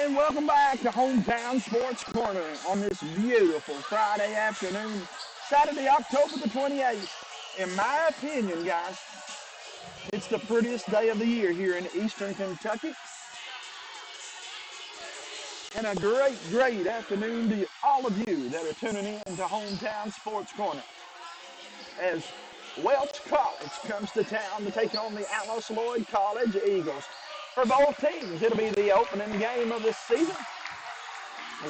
And welcome back to Hometown Sports Corner on this beautiful Friday afternoon, Saturday, October the 28th. In my opinion, guys, it's the prettiest day of the year here in Eastern Kentucky. And a great, great afternoon to all of you that are tuning in to Hometown Sports Corner. As Welch College comes to town to take on the Alice Lloyd College Eagles. For both teams, it'll be the opening game of this season.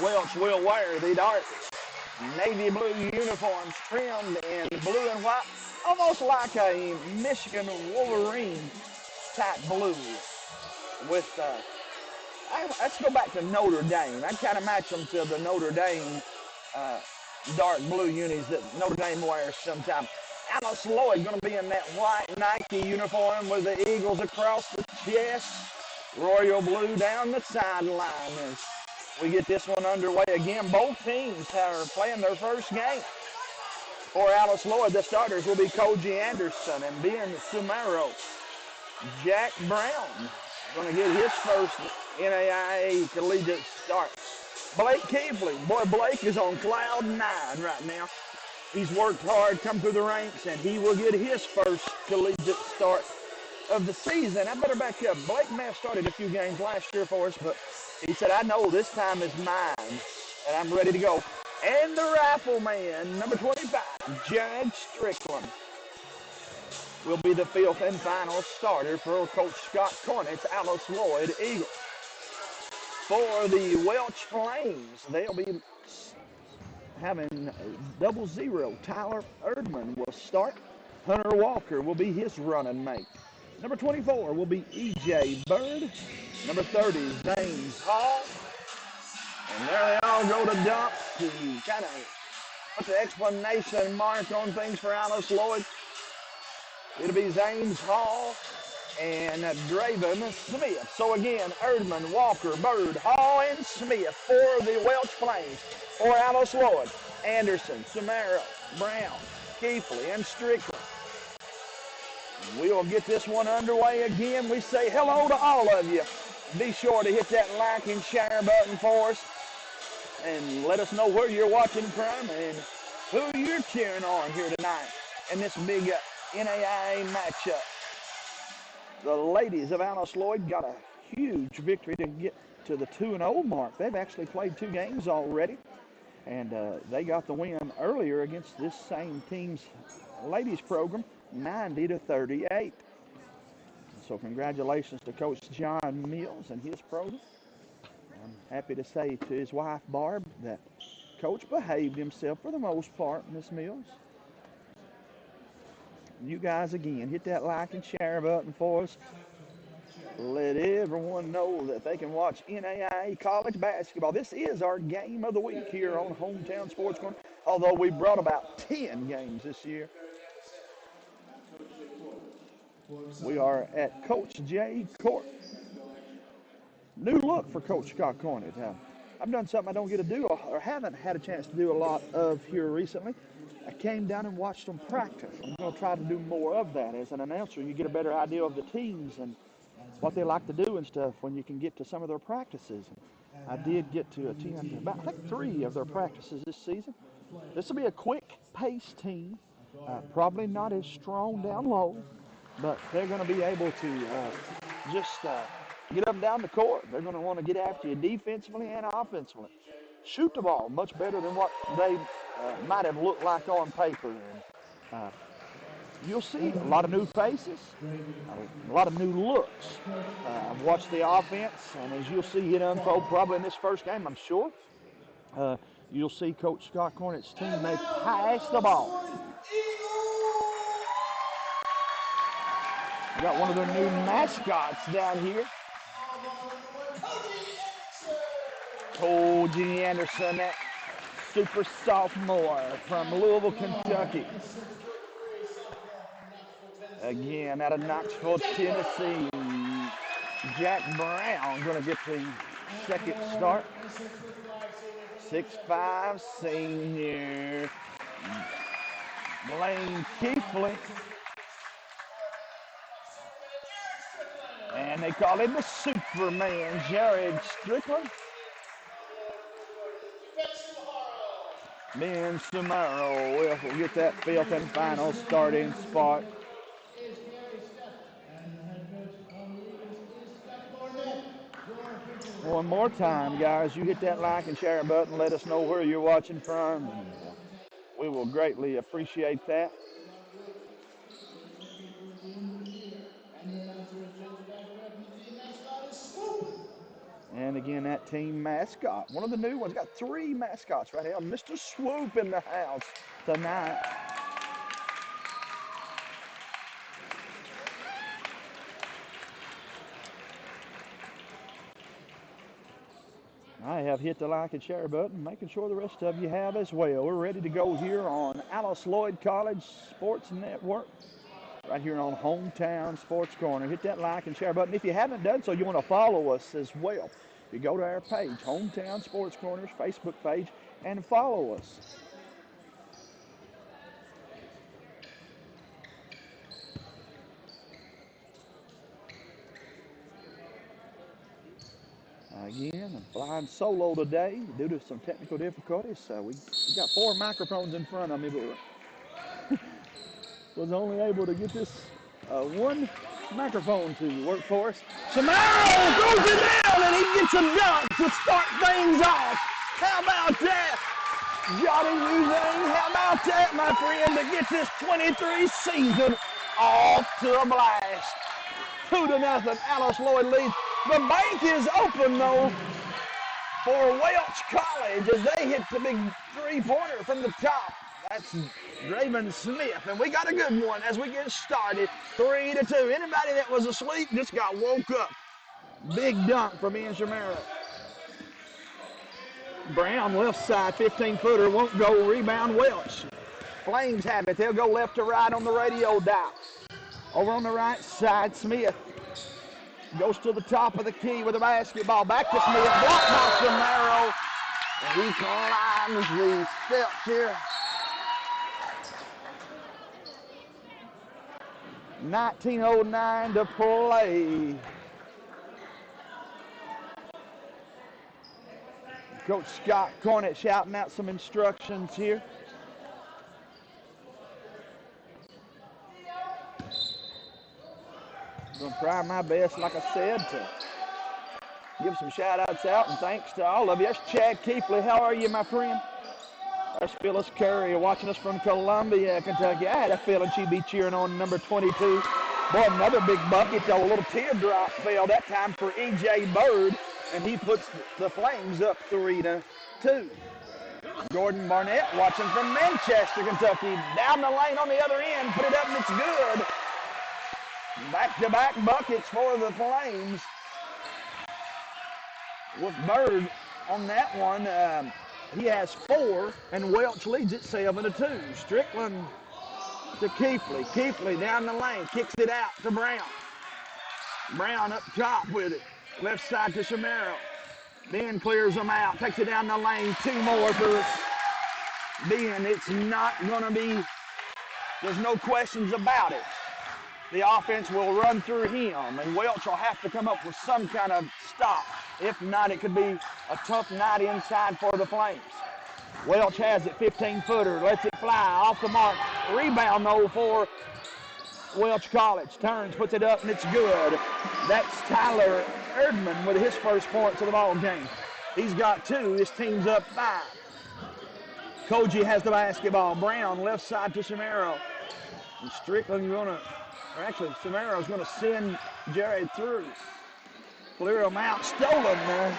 Welch will wear the dark navy blue uniforms trimmed in blue and white, almost like a Michigan Wolverine type blue. With let's go back to Notre Dame. I'd kind of match them to the Notre Dame dark blue unis that Notre Dame wears sometimes. Alice Lloyd going to be in that white Nike uniform with the Eagles across the chest, royal blue down the sideline. As we get this one underway again, both teams are playing their first game. For Alice Lloyd, the starters will be Koji Anderson and Ben Sumero. Jack Brown going to get his first NAIA collegiate start. Blake Keefley, boy, Blake is on cloud 9 right now. He's worked hard, come through the ranks, and he will get his first collegiate start of the season. I better back up. Blake may have started a few games last year for us, but he said, I know this time is mine, and I'm ready to go. And the rifleman, number 25, Judge Strickland, will be the fifth and final starter for Coach Scott Cornett's Alice Lloyd Eagles. For the Welch Flames, they'll be having 00. Tyler Erdman will start. Hunter Walker will be his running mate. Number 24 will be E.J. Bird. Number 30, James Hall. And there they all go to dump to kind of put the explanation mark on things for Alice Lloyd. It'll be James Hall and Draven Smith. So again, Erdman, Walker, Bird, Hall, and Smith for the Welch Flames. For Alice Lloyd, Anderson, Sumero, Brown, Keefley, and Strickland. We will get this one underway again. We say hello to all of you. Be sure to hit that like and share button for us. And let us know where you're watching from and who you're cheering on here tonight in this big NAIA matchup. The ladies of Alice Lloyd got a huge victory to get to the 2-0 mark. They've actually played 2 games already. And they got the win earlier against this same team's ladies program, 90-38. So congratulations to Coach John Mills and his program. I'm happy to say to his wife, Barb, that Coach behaved himself for the most part, Miss Mills. You guys, again, hit that like and share button for us. Let everyone know that they can watch NAIA college basketball. This is our game of the week here on Hometown Sports Corner, although we brought about 10 games this year. We are at Coach J Court. New look for Coach Scott Cornett. I've done something I don't get to do or haven't had a chance to do a lot of here recently. I came down and watched them practice. I'm going to try to do more of that. As an announcer, you get a better idea of the teams and what they like to do and stuff when you can get to some of their practices. I did get to attend about, I think, 3 of their practices this season. This will be a quick-paced team, probably not as strong down low, but they're going to be able to just get up and down the court. They're going to want to get after you defensively and offensively. Shoot the ball much better than what they might have looked like on paper. And you'll see a lot of new faces, a lot of new looks. I've watched the offense, and as you'll see it unfold probably in this first game, I'm sure, you'll see Coach Scott Cornett's team, they pass the ball. We got one of their new mascots down here. Koji Anderson, that super sophomore from Louisville, Kentucky. Again, out of Knoxville, Tennessee, Jack Brown going to get the second start. 6'5", senior Blaine Keefley And they call him the Superman, Jared Strickland. Ben Samaro will get that fifth and final starting spot. One more time, guys, you hit that like and share button. Let us know where you're watching from. We will greatly appreciate that. And again, that team mascot, one of the new ones, got 3 mascots right here. Mr. Swoop in the house tonight. I have hit the like and share button, making sure the rest of you have as well. We're ready to go here on Lloyd College Sports Network, right here on Hometown Sports Corner. Hit that like and share button. If you haven't done so, you want to follow us as well. You go to our page, Hometown Sports Corner's Facebook page, and follow us. Again, I'm flying solo today due to some technical difficulties. We got 4 microphones in front of me, but was only able to get this one microphone to work for us. Samaro throws it down, and he gets a dunk to start things off. How about that? Johnny Weaving, how about that, my friend, to get this 23 season off to a blast. 2-0, Lloyd leads. The bank is open, though, for Welch College as they hit the big 3-pointer from the top. That's Draven Smith, and we got a good one as we get started. 3-2. Anybody that was asleep just got woke up. Big dunk from Ian Shamara. Brown, left side, 15-footer, won't go. Rebound, Welch. Flames have it. They'll go left to right on the radio dial. Over on the right side, Smith goes to the top of the key with the basketball. Back to Smith. Blocked by Samaro. And he climbs the steps here. 19:09 to play. Coach Scott Cornett shouting out some instructions here. I'm going to try my best, like I said, to give some shout-outs out, and thanks to all of you. That's Chad Keefley. How are you, my friend? There's Phyllis Curry watching us from Columbia, Kentucky. I had a feeling she'd be cheering on number 22. Boy, another big bucket, though. A little teardrop fell that time for E.J. Bird, and he puts the Flames up 3-2. Gordon Barnett watching from Manchester, Kentucky. Down the lane on the other end, put it up, and it's good. Back-to-back buckets for the Flames. With Bird on that one, he has 4, and Welch leads it 7-2. Strickland to Keefley. Keefley down the lane, kicks it out to Brown. Brown up top with it. Left side to Samaro. Ben clears them out, takes it down the lane. 2 more for Ben. It's not going to be, there's no questions about it. The offense will run through him, and Welch will have to come up with some kind of stop. If not, it could be a tough night inside for the Flames. Welch has it, 15-footer, lets it fly off the mark. Rebound, though, for Welch College. Turns, puts it up, and it's good. That's Tyler Erdman with his first points of the ball game. He's got 2. His team's up 5. Koji has the basketball. Brown, left side to Samaro. And Strickland Samaro's going to send Jared through. Clear him out, stolen there.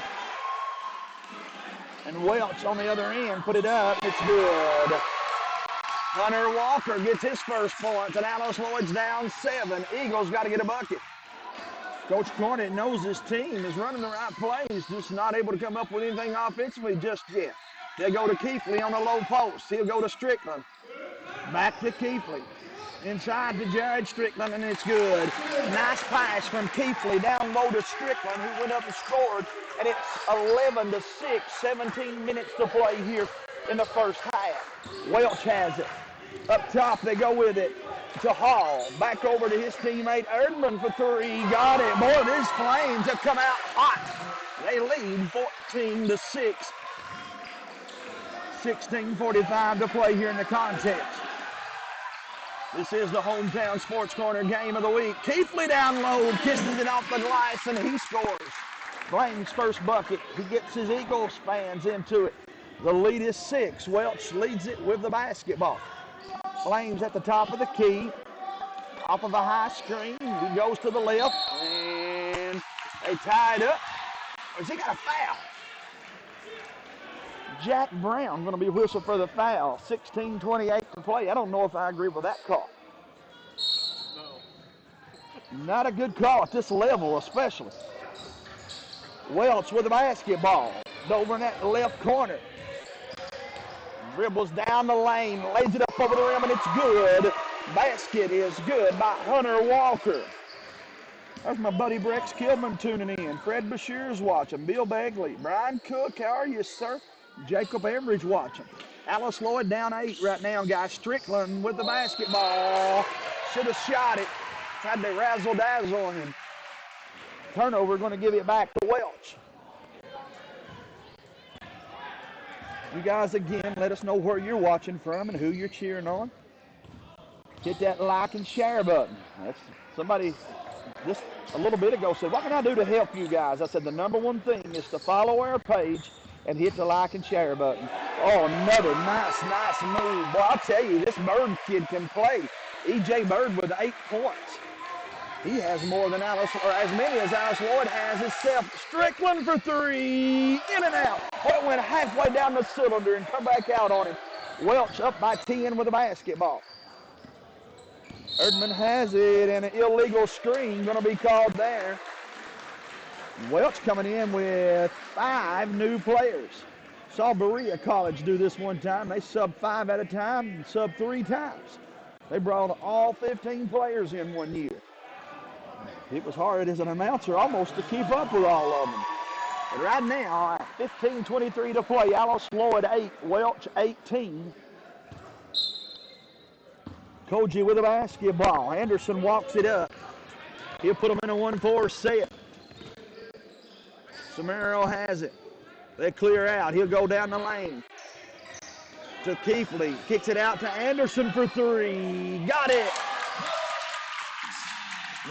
And Welch on the other end, put it up, it's good. Hunter Walker gets his first points, and Alice Lloyd's down 7. Eagles got to get a bucket. Coach Cornett knows his team is running the right plays, just not able to come up with anything offensively just yet. They'll go to Keefley on the low post. He'll go to Strickland. Back to Keefley. Inside to Jared Strickland, and it's good. Nice pass from Keefley down low to Strickland, who went up and scored. And it's 11-6, 17 minutes to play here in the first half. Welch has it. Up top, they go with it. to Hall. Back over to his teammate Erdman for three. Got it. Boy, these Flames have come out hot. They lead 14-6. 16:45 to play here in the contest. This is the Hometown Sports Corner game of the week. Keithley down low, kisses it off the glass, and he scores. Flames' first bucket. He gets his Eagles fans into it. The lead is 6. Welch leads it with the basketball. Flames at the top of the key. Off of a high screen. He goes to the left, and they tie it up. Has he got a foul? Jack Brown going to be whistled for the foul. 16:28 to play. I don't know if I agree with that call. No. Not a good call at this level, especially. Welch with the basketball. Over in that left corner. Dribbles down the lane, lays it up over the rim, and it's good. Basket is good by Hunter Walker. That's my buddy Brex Kilman tuning in. Fred Bashir's watching. Bill Begley. Brian Cook, how are you, sir? Jacob Everidge watching. Alice Lloyd down 8 right now, guys. Strickland with the basketball. Should have shot it. Had to razzle-dazzle, and turnover going to give it back to Welch. You guys, again, let us know where you're watching from and who you're cheering on. Hit that like and share button. That's somebody just a little bit ago said, what can I do to help you guys? I said, the number one thing is to follow our page and hit the like and share button. Oh, another nice move. Boy, I'll tell you, this Bird kid can play. E.J. Bird with 8 points. He has more than Alice, or as many as Alice Lloyd has himself. Strickland for 3, in and out. Boy, it went halfway down the cylinder and come back out on him. Welch up by 10 with a basketball. Erdman has it, and an illegal screen going to be called there. Welch coming in with 5 new players. Saw Berea College do this one time. They sub 5 at a time and sub 3 times. They brought all 15 players in one year. It was hard as an announcer almost to keep up with all of them. But right now, 15:23 to play. Alice Lloyd 8, Welch 18. Koji with a basketball. Anderson walks it up. He'll put them in a 1-4 set. Samaro has it. They clear out. He'll go down the lane to Keithley. Kicks it out to Anderson for 3. Got it.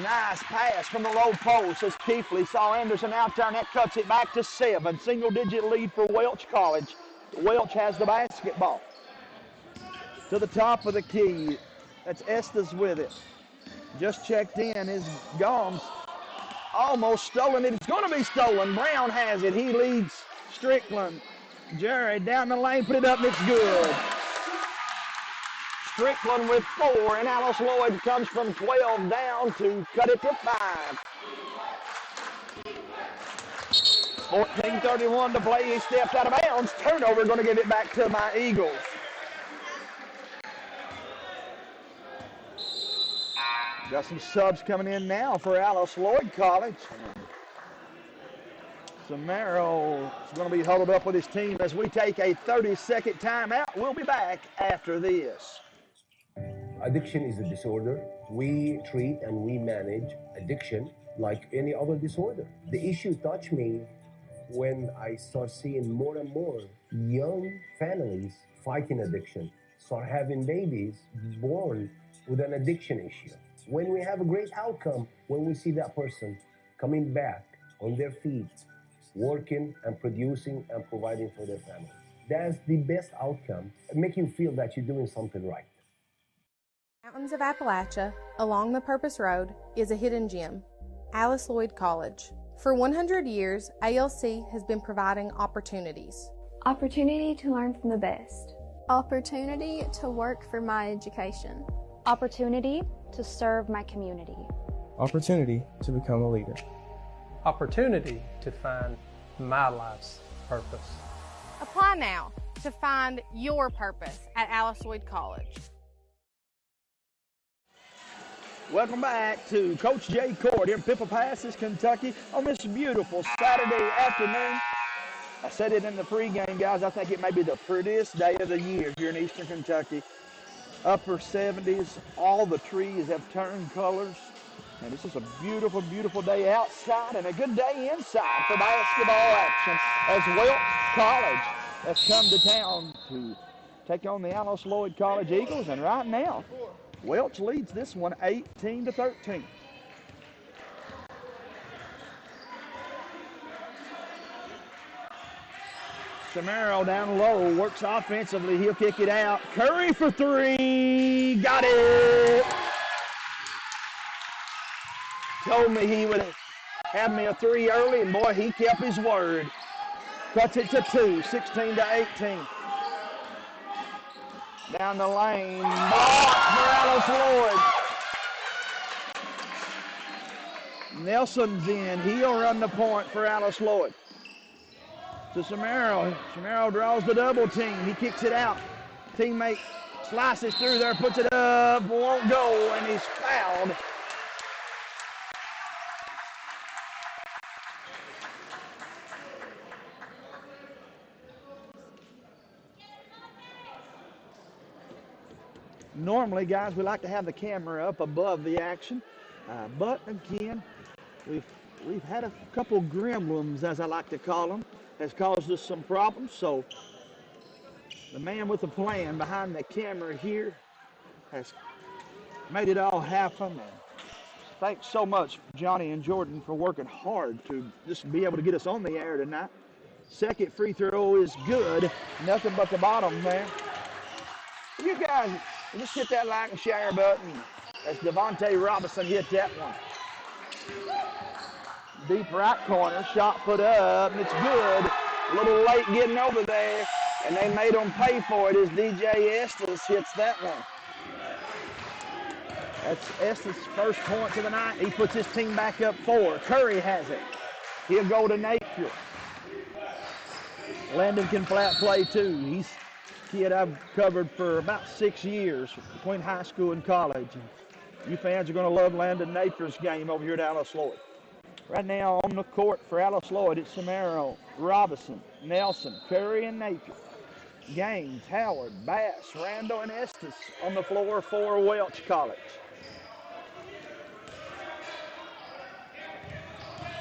Nice pass from the low post as Keithley saw Anderson out there, and that cuts it back to 7. Single-digit lead for Welch College. Welch has the basketball. To the top of the key. That's Estes with it. Just checked in. His Gomes almost stolen it. It's going to be stolen. Brown has it. He leads Strickland. Jerry down the lane, put it up, and it's good. Strickland with 4, and Alice Lloyd comes from 12 down to cut it to 5. 14:31 to play. He stepped out of bounds. Turnover, going to give it back to my Eagles. Got some subs coming in now for Alice Lloyd College. Samaro is going to be huddled up with his team as we take a 30-second timeout. We'll be back after this. Addiction is a disorder. We treat and we manage addiction like any other disorder. The issue touched me when I start seeing more and more young families fighting addiction, start having babies born with an addiction issue. When we have a great outcome, when we see that person coming back on their feet, working and producing and providing for their family. That's the best outcome, make you feel that you're doing something right. Mountains of Appalachia, along the Purpose Road, is a hidden gem, Alice Lloyd College. For 100 years, ALC has been providing opportunities. Opportunity to learn from the best. Opportunity to work for my education. Opportunity to serve my community. Opportunity to become a leader. Opportunity to find my life's purpose. Apply now to find your purpose at Alice Lloyd College. Welcome back to Coach J Court here in Pippa Passes, Kentucky on this beautiful Saturday afternoon. I said it in the pregame, guys. I think it may be the prettiest day of the year here in Eastern Kentucky. upper 70s. All the trees have turned colors. And this is a beautiful, beautiful day outside and a good day inside for basketball action as Welch College has come to town to take on the Alice Lloyd College Eagles. And right now, Welch leads this one 18-13. Samaro down low, works offensively. He'll kick it out. Curry for three. Got it. Told me he would have me a three early, and boy, he kept his word. Cuts it to two, 16-18. Down the lane. Blocked for Alice Lloyd. Nelson's in. He'll run the point for Alice Lloyd. To Samaro. Samaro draws the double team. He kicks it out. Teammate slices through there, puts it up, won't go, and he's fouled. Normally, guys, we like to have the camera up above the action, but again, we've had a couple gremlins, as I like to call them, has caused us some problems. So the man with the plan behind the camera here has made it all happen. And thanks so much, Johnny and Jordan, for working hard to just be able to get us on the air tonight. Second free throw is good. Nothing but the bottom there. You guys, just hit that like and share button as Devontae Robinson hit that one. Deep right corner, shot put up, and it's good. A little late getting over there, and they made them pay for it as DJ Estes hits that one. That's Estes' first points of the night. He puts his team back up 4. Curry has it. He'll go to Napier. Landon can flat play too. He's a kid I've covered for about 6 years between high school and college. And you fans are going to love Landon Napier's game over here at Alice Lloyd. Right now on the court for Alice Lloyd, it's Samaro, Robinson, Nelson, Curry, and Napier. Gaines, Howard, Bass, Randall, and Estes on the floor for Welch College.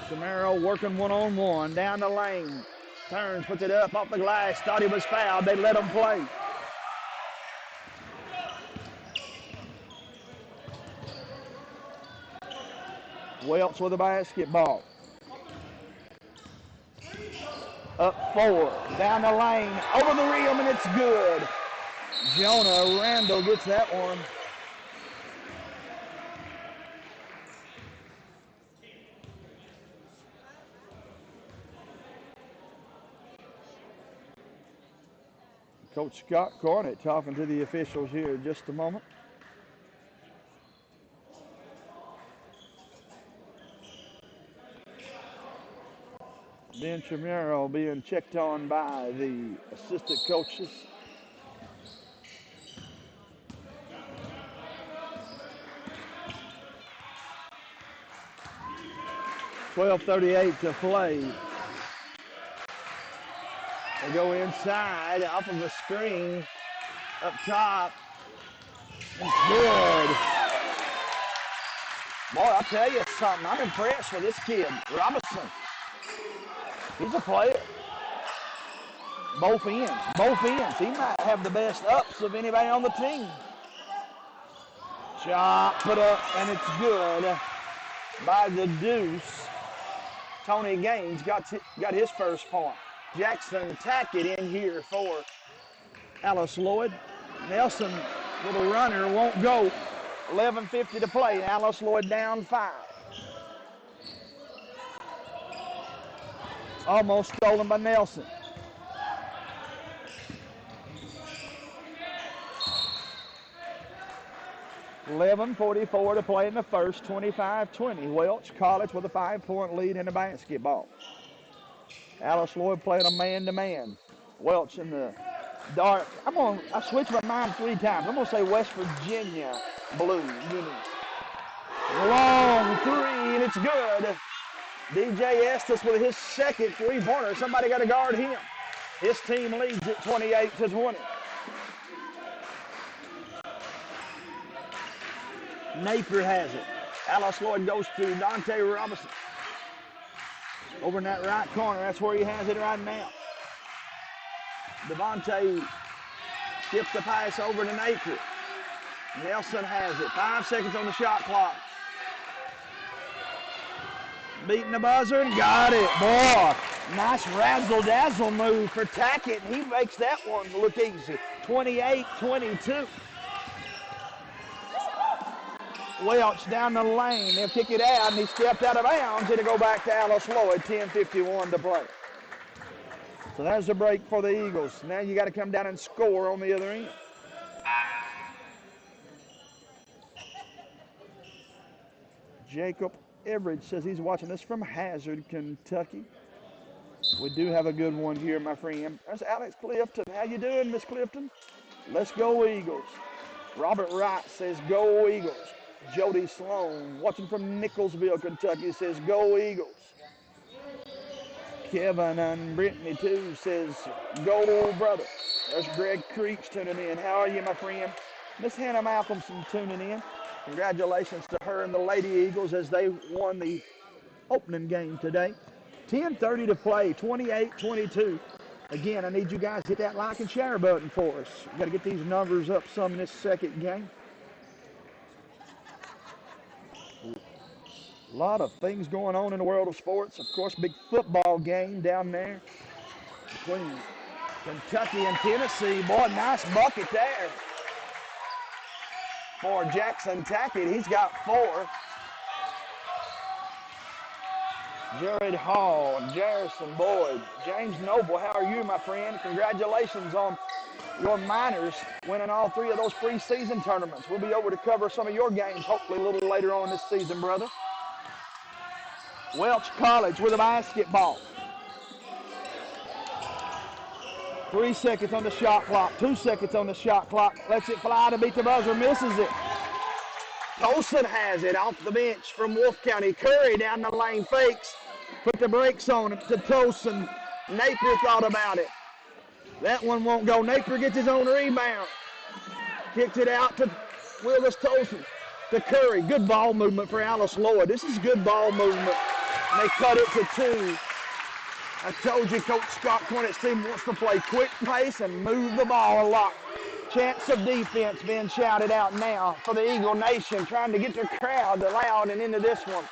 Samaro working one-on-one down the lane. Turns, puts it up off the glass. Thought he was fouled. They let him play. Welch with the basketball. Up 4. Down the lane. Over the rim, and it's good. Jonah Randall gets that one. Coach Scott Cornett talking to the officials here in just a moment. Ben Chamero being checked on by the assistant coaches. .12:38 to play. They go inside, off of the screen, up top. It's good. Boy, I'll tell you something. I'm impressed with this kid, Robinson. He's a player. Both ends, both ends. He might have the best ups of anybody on the team. Shot put up, and it's good by the Deuce. Tony Gaines got his first point. Jackson Tackett in here for Alice Lloyd. Nelson with a runner, won't go. 11:50 to play. Alice Lloyd down 5. Almost stolen by Nelson. .11:44 to play in the first. 25-20. Welch College with a 5-point lead in the basketball. Alice Lloyd playing a man-to-man. Welch in the dark. I switched my mind 3 times. I'm gonna say West Virginia blue uni. Long 3, and it's good. DJ Estes with his second 3-pointer. Somebody got to guard him. His team leads at 28-20. Napier has it. Alice Lloyd goes to Dante Robinson. Over in that right corner, that's where he has it right now. Devontae skips the pass over to Napier. Nelson has it. 5 seconds on the shot clock. Beating the buzzer and got it. Boy, nice razzle-dazzle move for Tackett. He makes that one look easy. 28-22. Welch down the lane. They'll kick it out, and he stepped out of bounds. It'll go back to Alice Lloyd. 10:51 to play. So there's the break for the Eagles. Now you got to come down and score on the other end. Jacob Everett says he's watching this from Hazard, Kentucky. We do have a good one here, my friend. There's Alex Clifton. How you doing, Miss Clifton? Let's go Eagles. Robert Wright says go Eagles. Jody Sloan, watching from Nicholsville, Kentucky, says go Eagles. Kevin and Brittany, too, says go brother. There's Greg Creech tuning in. How are you, my friend? Miss Hannah Malcolmson tuning in. Congratulations to her and the Lady Eagles as they won the opening game today. 10:30 to play, 28-22. Again, I need you guys to hit that like and share button for us. We've got to get these numbers up some in this second game. A lot of things going on in the world of sports. Of course, big football game down there between Kentucky and Tennessee. Boy, nice bucket there for Jackson Tackett. He's got 4. Jared Hall, Jarrison Boyd, James Noble, how are you, my friend? Congratulations on your Miners winning all 3 of those preseason tournaments. We'll be over to cover some of your games, hopefully a little later on this season, brother. Welch College with a basketball. 3 seconds on the shot clock, 2 seconds on the shot clock. Lets it fly to beat the buzzer, misses it. Tolson has it off the bench from Wolfe County. Curry down the lane, fakes. Put the brakes on it to Tolson. Napier thought about it. That one won't go. Napier gets his own rebound. Kicks it out to Willis Tolson. To Curry. Good ball movement for Alice Lloyd. This is good ball movement. And they cut it to 2. I told you Coach Scott Cornett's team wants to play quick pace and move the ball a lot. Chance of defense being shouted out now for the Eagle Nation, trying to get their crowd loud and into this one.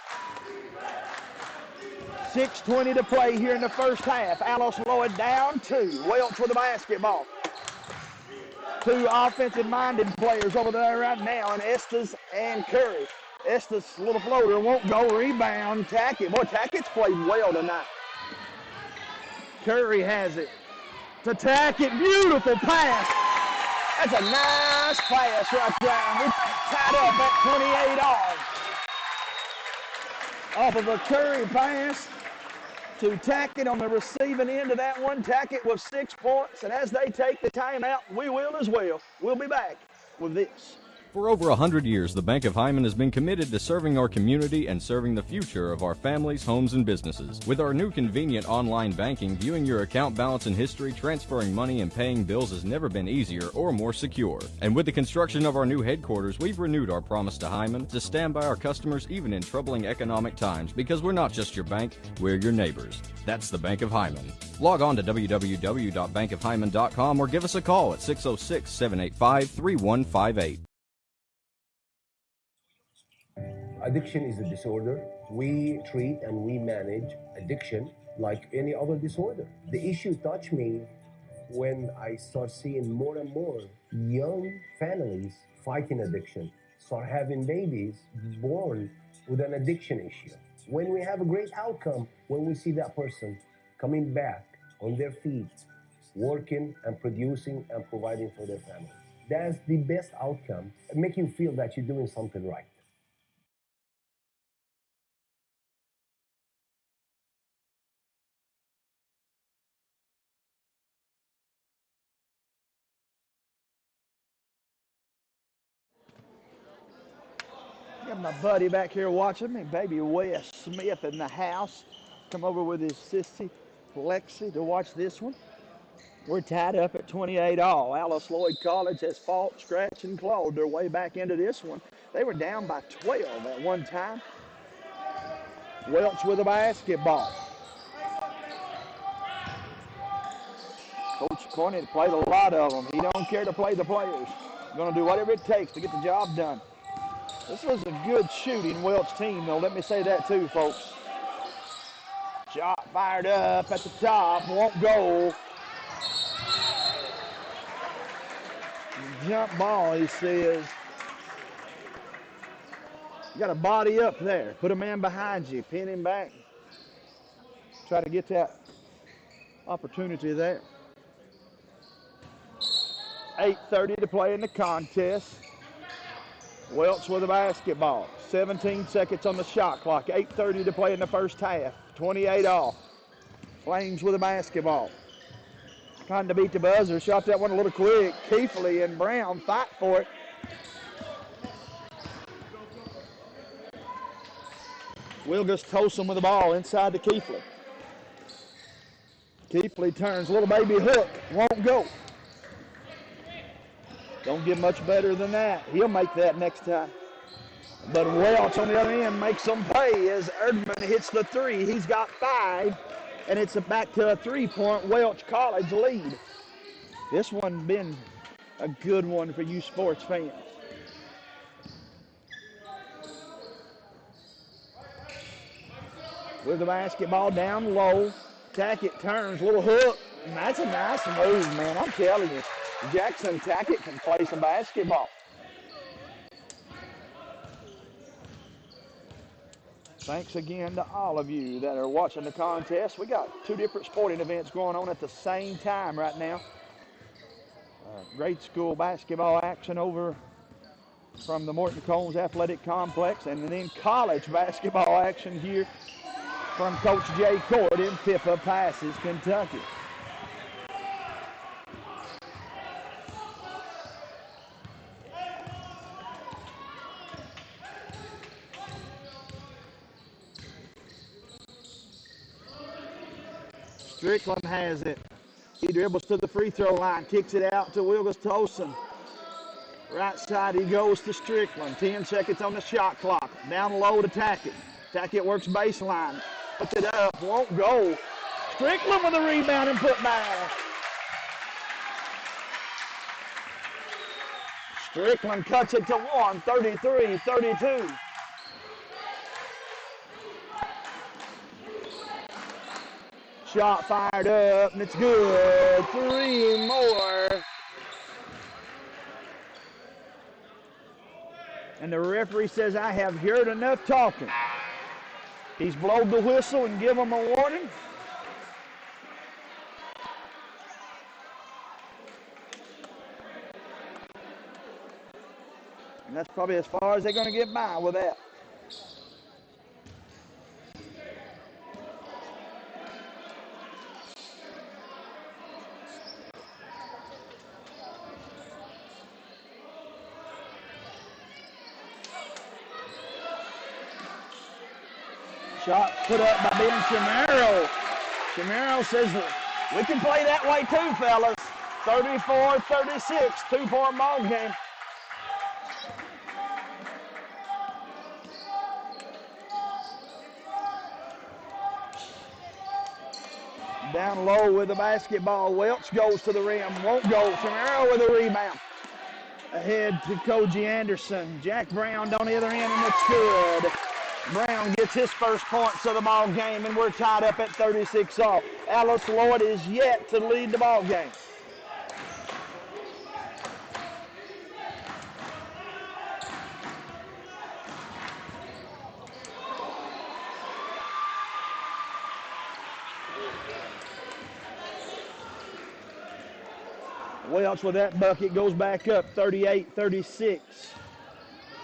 6:20 to play here in the first half. Alice Lloyd down 2. Welch with the basketball. 2 offensive-minded players over there right now, and Estes and Curry. Estes, little floater, won't go. Rebound, Tackett. Boy, Tackett's played well tonight. Curry has it to Tackett. Beautiful pass. That's a nice pass right there. We're tied up at 28 off of a Curry pass to Tackett on the receiving end of that one. Tackett with 6 points, and as they take the timeout, we will as well. We'll be back with this. For over 100 years, the Bank of Hyman has been committed to serving our community and serving the future of our families, homes, and businesses. With our new convenient online banking, viewing your account balance and history, transferring money, and paying bills has never been easier or more secure. And with the construction of our new headquarters, we've renewed our promise to Hyman to stand by our customers even in troubling economic times, because we're not just your bank, we're your neighbors. That's the Bank of Hyman. Log on to www.bankofhyman.com or give us a call at 606-785-3158. Addiction is a disorder. We treat and we manage addiction like any other disorder. The issue touched me when I start seeing more and more young families fighting addiction, start having babies born with an addiction issue. When we have a great outcome, when we see that person coming back on their feet, working and producing and providing for their family. That's the best outcome. It makes you feel that you're doing something right. Got my buddy back here watching me, baby Wes Smith in the house. Come over with his sissy Lexi to watch this one. We're tied up at 28 all. Alice Lloyd College has fought, scratched, and clawed their way back into this one. They were down by 12 at one time. Welch with a basketball. Coach Cornett played a lot of them. He don't care to play the players. Going to do whatever it takes to get the job done. This was a good shooting Welch team, though. Let me say that too, folks. Shot fired up at the top. Won't go. Jump ball, he says. You got a body up there. Put a man behind you. Pin him back. Try to get that opportunity there. 8:30 to play in the contest. Welch with the basketball. 17 seconds on the shot clock. 8:30 to play in the first half. 28 off. Flames with the basketball. Trying to beat the buzzer. Shot that one a little quick. Keefley and Brown fight for it. Wilgus Tosin with the ball inside to Keefley. Keefley turns. Little baby hook. Won't go. Don't get much better than that. He'll make that next time. But Welch on the other end makes them pay as Erdman hits the three. He's got 5, and it's back to a 3-point Welch College lead. This one been a good one for you sports fans. With the basketball down low. Tackett turns, little hook. And that's a nice move, man. I'm telling you. Jackson Tackett can play some basketball. Thanks again to all of you that are watching the contest. We got 2 different sporting events going on at the same time right now. Grade school basketball action over from the Morton Combs Athletic Complex, and then college basketball action here from Coach Jay Cord in Pippa Passes, Kentucky. Strickland has it. He dribbles to the free throw line, kicks it out to Wilgus Tosin. Right side he goes to Strickland. 10 seconds on the shot clock. Down low to Tackett. Tackett works baseline. Puts it up, won't go. Strickland with a rebound and put down. Strickland cuts it to 1, 33-32. Shot fired up, and it's good. 3 more. And the referee says, I have heard enough talking. He's blown the whistle and give them a warning. And that's probably as far as they're going to get by with that. Shot put up by Ben Chamorro. Chamorro says, we can play that way too, fellas. 34-36, 2-point ball game. Down low with the basketball. Welch goes to the rim. Won't go. Chamorro with a rebound. Ahead to Koji Anderson. Jack Brown on the other end, and it's good. Brown gets his first points of the ball game, and we're tied up at 36 all. Alice Lloyd is yet to lead the ball game. Welch with that bucket goes back up 38-36.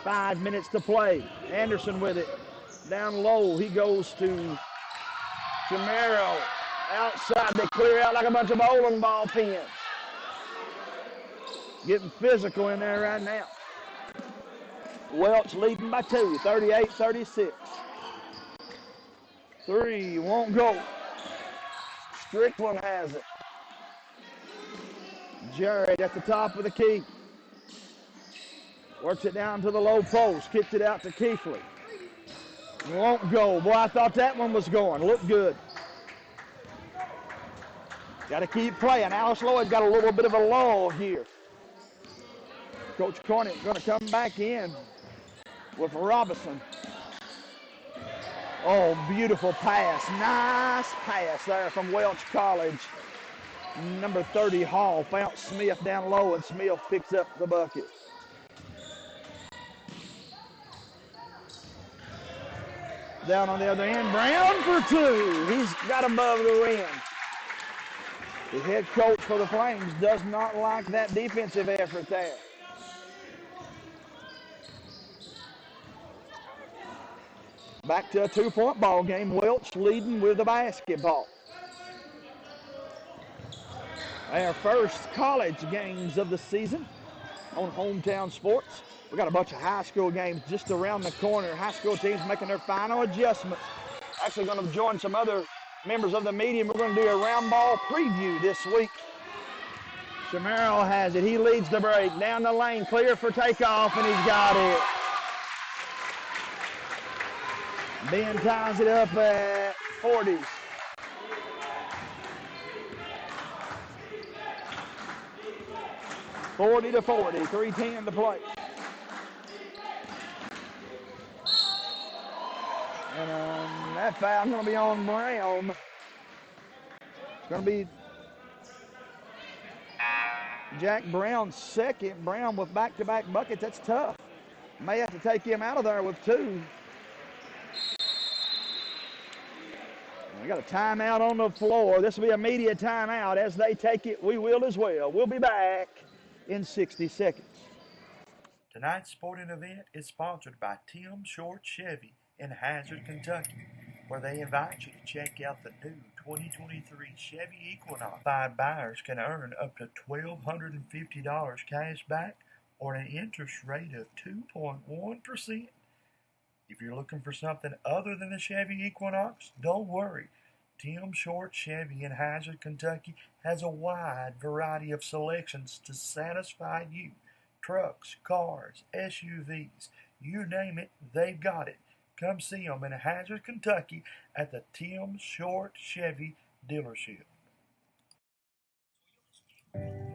5 minutes to play. Anderson with it. Down low, he goes to Chamorro. Outside, they clear out like a bunch of bowling ball pins. Getting physical in there right now. Welch leading by 2, 38-36. 3, won't go. Strickland has it. Jared at the top of the key. Works it down to the low post. Kicks it out to Keithley. Won't go. Boy, I thought that one was going. Looked good. Got to keep playing. Alice Lloyd got a little bit of a lull here. Coach Cornett going to come back in with Robinson. Oh, beautiful pass. Nice pass there from Welch College. Number 30, Hall, found Smith down low, and Smith picks up the bucket. Down on the other end, Brown for two. He's got above the rim. The head coach for the Flames does not like that defensive effort there. Back to a two-point ball game. Welch leading with the basketball. Our first college games of the season on Hometown Sports. We got a bunch of high school games just around the corner. High school teams making their final adjustments. Actually going to join some other members of the media. We're going to do a round ball preview this week. Chamorro has it. He leads the break. Down the lane, clear for takeoff, and he's got it. Ben ties it up at 40s. (40 to 40), 3:10 to play. And that foul's going to be on Brown. It's going to be Jack Brown's second. Brown with back-to-back buckets. That's tough. May have to take him out of there with two. We got a timeout on the floor. This will be a media timeout. As they take it, we will as well. We'll be back in 60 seconds. Tonight's sporting event is sponsored by Tim Short Chevy in Hazard, Kentucky, where they invite you to check out the new 2023 Chevy Equinox. 5 buyers can earn up to $1,250 cash back or an interest rate of 2.1%. If you're looking for something other than the Chevy Equinox, don't worry. Tim Short Chevy in Hazard, Kentucky has a wide variety of selections to satisfy you. Trucks, cars, SUVs, you name it, they've got it. Come see them in Hazard, Kentucky at the Tim Short Chevy dealership.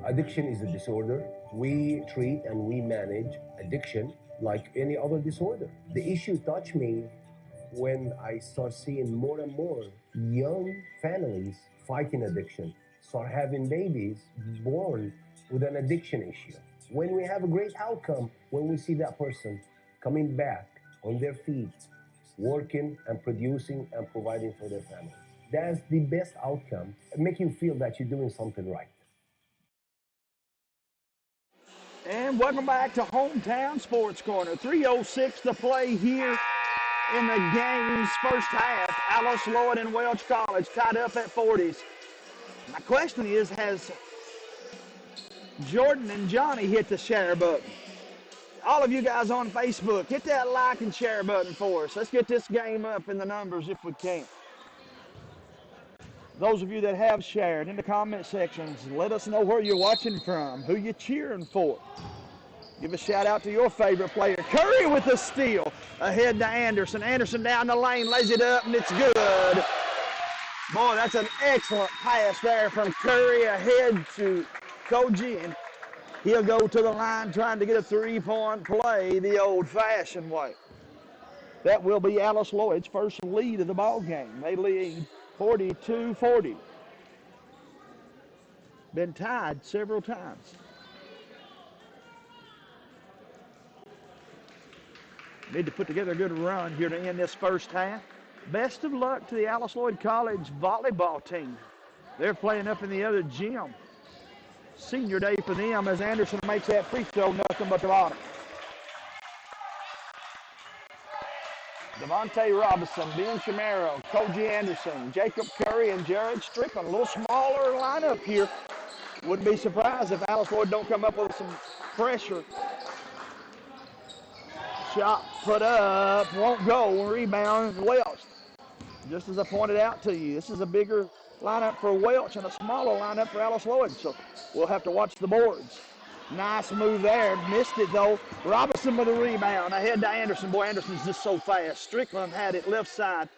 Addiction is a disorder. We treat and we manage addiction like any other disorder. The issue touched me when I start seeing more and more young families fighting addiction, start having babies born with an addiction issue. When we have a great outcome, when we see that person coming back on their feet, working and producing and providing for their family. That's the best outcome, make you feel that you're doing something right. And welcome back to Hometown Sports Corner. 3:06 to play here in the game's first half. Alice Lloyd and Welch College tied up at 40s. My question is, has Jordan and Johnny hit the share button? All of you guys on Facebook, hit that like and share button for us. Let's get this game up in the numbers if we can. Those of you that have shared, in the comment sections, let us know where you're watching from, who you're cheering for. Give a shout out to your favorite player. Curry with the steal. Ahead to Anderson. Anderson down the lane, lays it up, and it's good. Boy, that's an excellent pass there from Curry ahead to Koji. And he'll go to the line trying to get a three-point play the old-fashioned way. That will be Alice Lloyd's first lead of the ball game. They lead 42-40. Been tied several times. Need to put together a good run here to end this first half. Best of luck to the Alice Lloyd College volleyball team. They're playing up in the other gym. Senior day for them as Anderson makes that free throw, nothing but the bottom. Devontae Robinson, Ben Chamorro, Koji Anderson, Jacob Curry, and Jared Strickland. A little smaller lineup here. Wouldn't be surprised if Alice Lloyd don't come up with some pressure. Shot put up, won't go, rebound, Welch. Just as I pointed out to you, this is a bigger lineup for Welch and a smaller lineup for Alice Lloyd, so we'll have to watch the boards. Nice move there. Missed it, though. Robinson with a rebound. Ahead to Anderson. Boy, Anderson's just so fast. Strickland had it left side.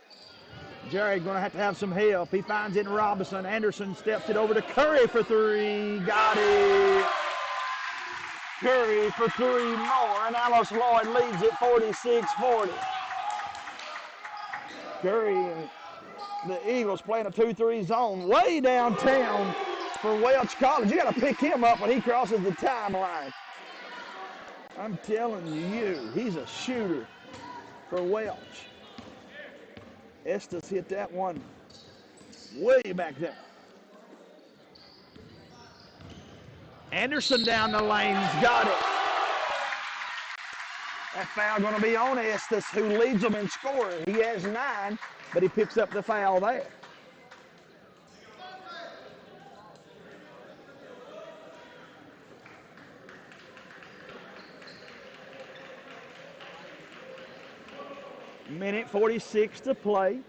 Jerry going to have some help. He finds it in Robinson. Anderson steps it over to Curry for three. Got it. Curry for three more, and Alice Lloyd leads it 46-40. Curry and the Eagles playing a 2-3 zone way downtown for Welch College. You got to pick him up when he crosses the timeline. I'm telling you, he's a shooter for Welch. Estes hit that one way back there. Anderson down the lane's got it. That foul going to be on Estes, who leads them in scoring. He has 9, but he picks up the foul there. Minute 46 to play.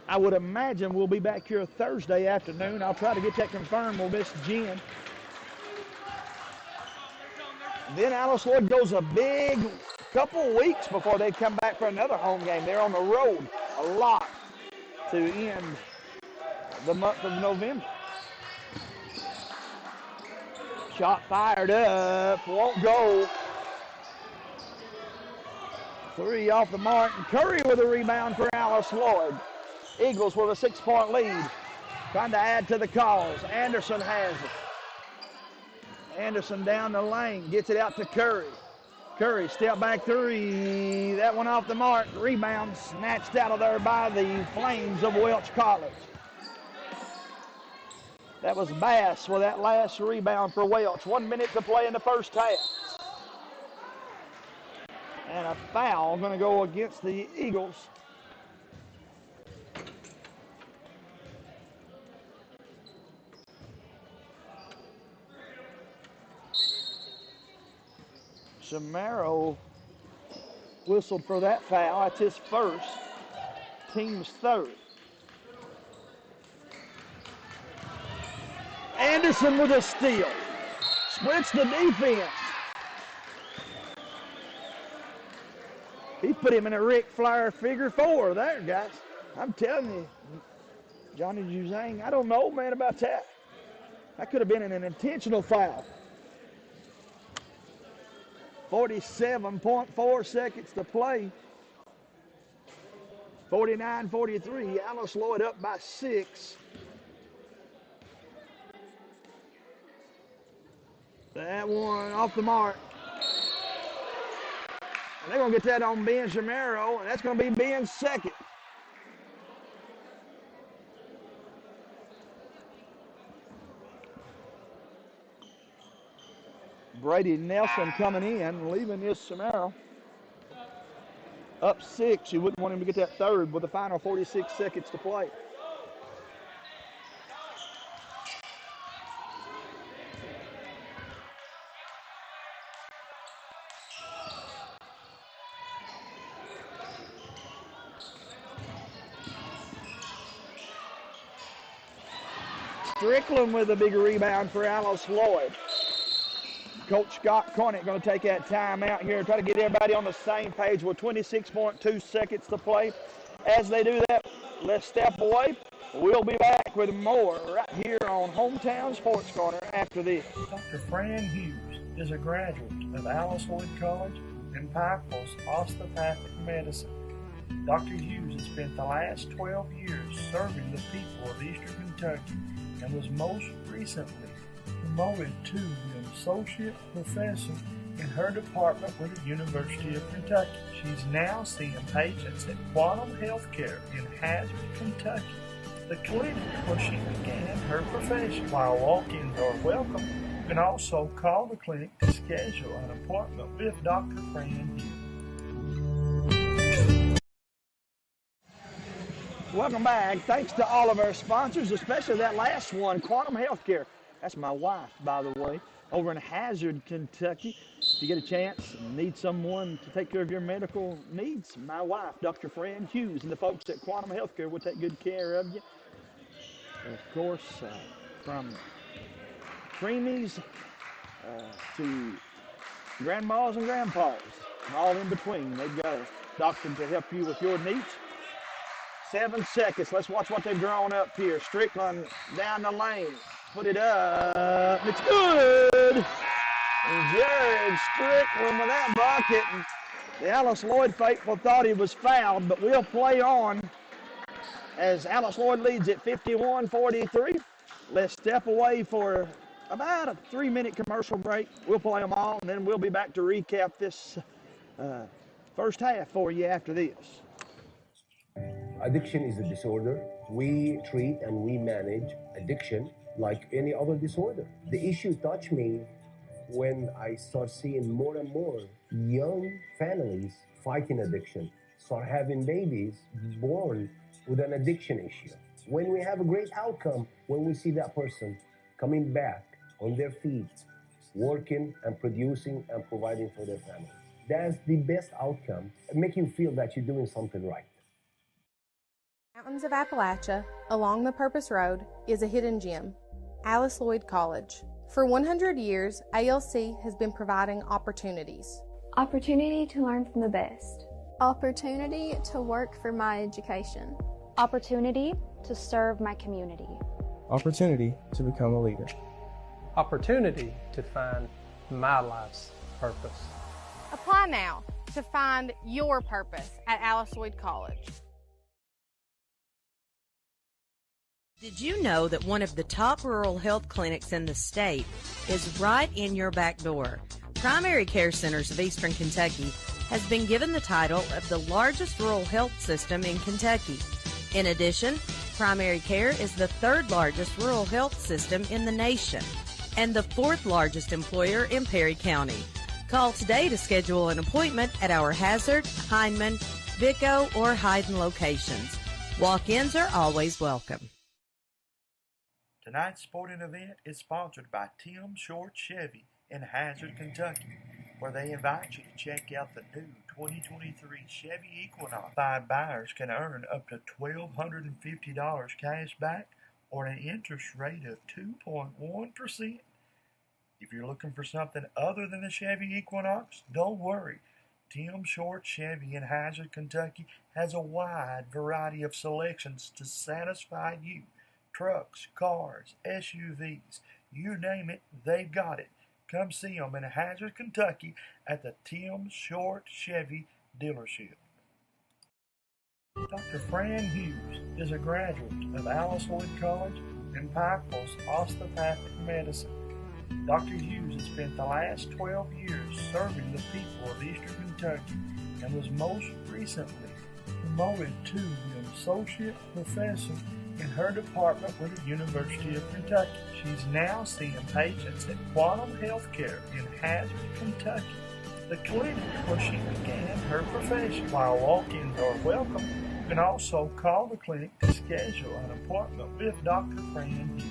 I would imagine we'll be back here Thursday afternoon. I'll try to get that confirmed. We'll miss Jen. Then Alice Lloyd goes a big couple weeks before they come back for another home game. They're on the road a lot to end the month of November. Shot fired up, won't go. 3 off the mark, and Curry with a rebound for Alice Lloyd. Eagles with a 6-point lead, trying to add to the cause. Anderson has it. Anderson down the lane, gets it out to Curry. Curry, step back 3, that one off the mark. Rebound snatched out of there by the Flames of Welch College. That was Bass with that last rebound for Welch. 1 minute to play in the first half. And a foul going to go against the Eagles. Chamorro whistled for that foul. That's his first, team's third. Anderson with a steal. Splits the defense. He put him in a Ric Flair figure 4 there, guys. I'm telling you, Johnny Juzang, I don't know, man, about that. That could have been an intentional foul. 47.4 seconds to play. 49-43. Alice Lloyd up by 6. That one off the mark. And they're going to get that on Ben Chamorro, and that's going to be Ben's second. Brady Nelson coming in, leaving this Chamorro. Up 6. You wouldn't want him to get that third with the final 46 seconds to play. Strickland with a big rebound for Alice Lloyd. Coach Scott Cornett going to take that timeout here and try to get everybody on the same page with 26.2 seconds to play. As they do that, let's step away. We'll be back with more right here on Hometown Sports Corner after this. Dr. Fran Hughes is a graduate of Alice Lloyd College and Pikeville's osteopathic medicine. Dr. Hughes has spent the last 12 years serving the people of Eastern Kentucky and was most recently promoted to an associate professor in her department with the University of Kentucky. She's now seeing patients at Quantum Healthcare in Hazard, Kentucky, the clinic where she began her profession. While walk-ins are welcome, you can also call the clinic to schedule an appointment with Dr. Fran Hughes. Welcome back. Thanks to all of our sponsors, especially that last one, Quantum Healthcare. That's my wife, by the way. over in Hazard, Kentucky. If you get a chance and need someone to take care of your medical needs, my wife, Dr. Fran Hughes, and the folks at Quantum Healthcare will take good care of you. And of course, from preemies to grandmas and grandpas, and all in between, they've got a doctor to help you with your needs. 7 seconds. Let's watch what they've drawn up here. Strickland down the lane. Put it up. It's good. And Jared Strickland with that bucket. And the Alice Lloyd faithful thought he was fouled, but we'll play on as Alice Lloyd leads at 51-43. Let's step away for about a 3-minute commercial break. We'll play them all, and then we'll be back to recap this first half for you after this. Addiction is a disorder. We treat and we manage addiction like any other disorder. The issue touched me when I start seeing more and more young families fighting addiction, start having babies born with an addiction issue. When we have a great outcome, when we see that person coming back on their feet, working and producing and providing for their family. That's the best outcome, make you feel that you're doing something right. Mountains of Appalachia, along the Purpose Road, is a hidden gem, Alice Lloyd College. For 100 years, ALC has been providing opportunities. Opportunity to learn from the best. Opportunity to work for my education. Opportunity to serve my community. Opportunity to become a leader. Opportunity to find my life's purpose. Apply now to find your purpose at Alice Lloyd College. Did you know that one of the top rural health clinics in the state is right in your back door? Primary Care Centers of Eastern Kentucky has been given the title of the largest rural health system in Kentucky. In addition, Primary Care is the third largest rural health system in the nation and the fourth largest employer in Perry County. Call today to schedule an appointment at our Hazard, Hindman, Vico, or Hyden locations. Walk-ins are always welcome. Tonight's sporting event is sponsored by Tim Short Chevy in Hazard, Kentucky, where they invite you to check out the new 2023 Chevy Equinox. 5 buyers can earn up to $1,250 cash back or an interest rate of 2.1%. If you're looking for something other than the Chevy Equinox, don't worry. Tim Short Chevy in Hazard, Kentucky has a wide variety of selections to satisfy you. Trucks, cars, SUVs, you name it, they've got it. Come see them in Hazard, Kentucky at the Tim Short Chevy dealership. Dr. Fran Hughes is a graduate of Alice Lloyd College and Pikeville's osteopathic medicine. Dr. Hughes has spent the last 12 years serving the people of Eastern Kentucky and was most recently promoted to the associate professor in her department with the University of Kentucky. She's now seeing patients at Quantum Healthcare in Hazard, Kentucky, the clinic where she began her profession. While walk-ins are welcome, you can also call the clinic to schedule an appointment with Dr. Fran Hughes.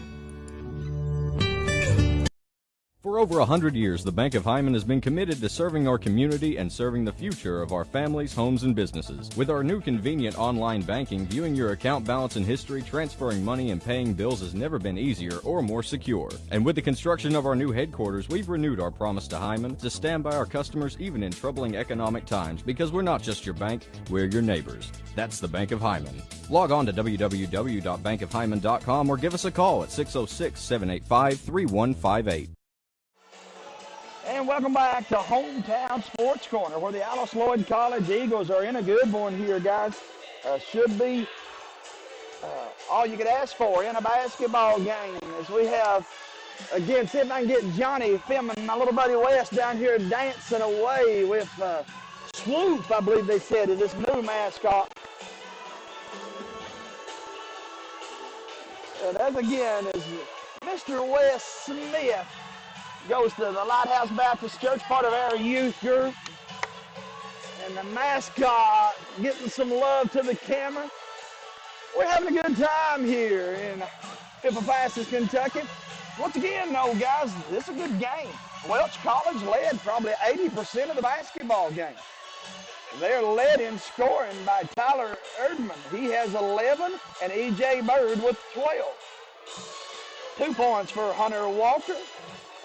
For over 100 years, the Bank of Hyman has been committed to serving our community and serving the future of our families, homes, and businesses. With our new convenient online banking, viewing your account balance and history, transferring money, and paying bills has never been easier or more secure. And with the construction of our new headquarters, we've renewed our promise to Hyman to stand by our customers even in troubling economic times, because we're not just your bank, we're your neighbors. That's the Bank of Hyman. Log on to www.bankofhyman.com or give us a call at 606-785-3158. And welcome back to Hometown Sports Corner, where the Alice Lloyd College Eagles are in a good one here, guys. Should be all you could ask for in a basketball game. As we have, again, see if I can get Johnny filming my little buddy Wes down here dancing away with Swoop, I believe they said, is this new mascot. And as again is Mr. Wes Smith. Goes to the Lighthouse Baptist Church, part of our youth group. And the mascot getting some love to the camera. We're having a good time here in Hippopotamus, Kentucky. Once again, though, guys, this is a good game. Welch College led probably 80% of the basketball game. They're led in scoring by Tyler Erdman. He has 11, and E.J. Bird with 12. 2 points for Hunter Walker,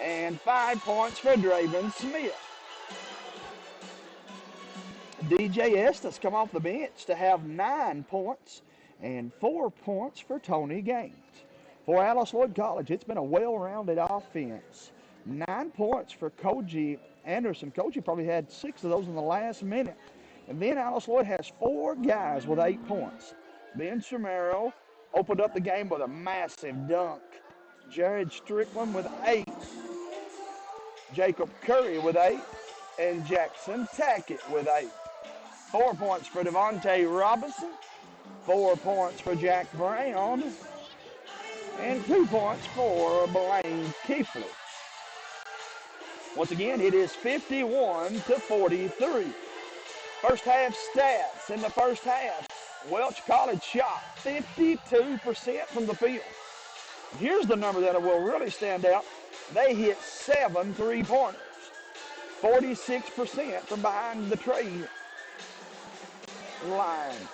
and 5 points for Draven Smith. DJ Estes come off the bench to have 9 points and 4 points for Tony Gaines. For Alice Lloyd College, it's been a well-rounded offense. 9 points for Koji Anderson. Koji probably had 6 of those in the last minute. And then Alice Lloyd has 4 guys with 8 points. Ben Chamorro opened up the game with a massive dunk. Jared Strickland with 8. Jacob Curry with 8. And Jackson Tackett with 8. 4 points for Devontae Robinson. 4 points for Jack Brown. And 2 points for Blaine Keefler. Once again, it is 51-43. First half stats. In the first half, Welch College shot 52% from the field. Here's the number that will really stand out. They hit 7 3-pointers. 46% from behind the trade line.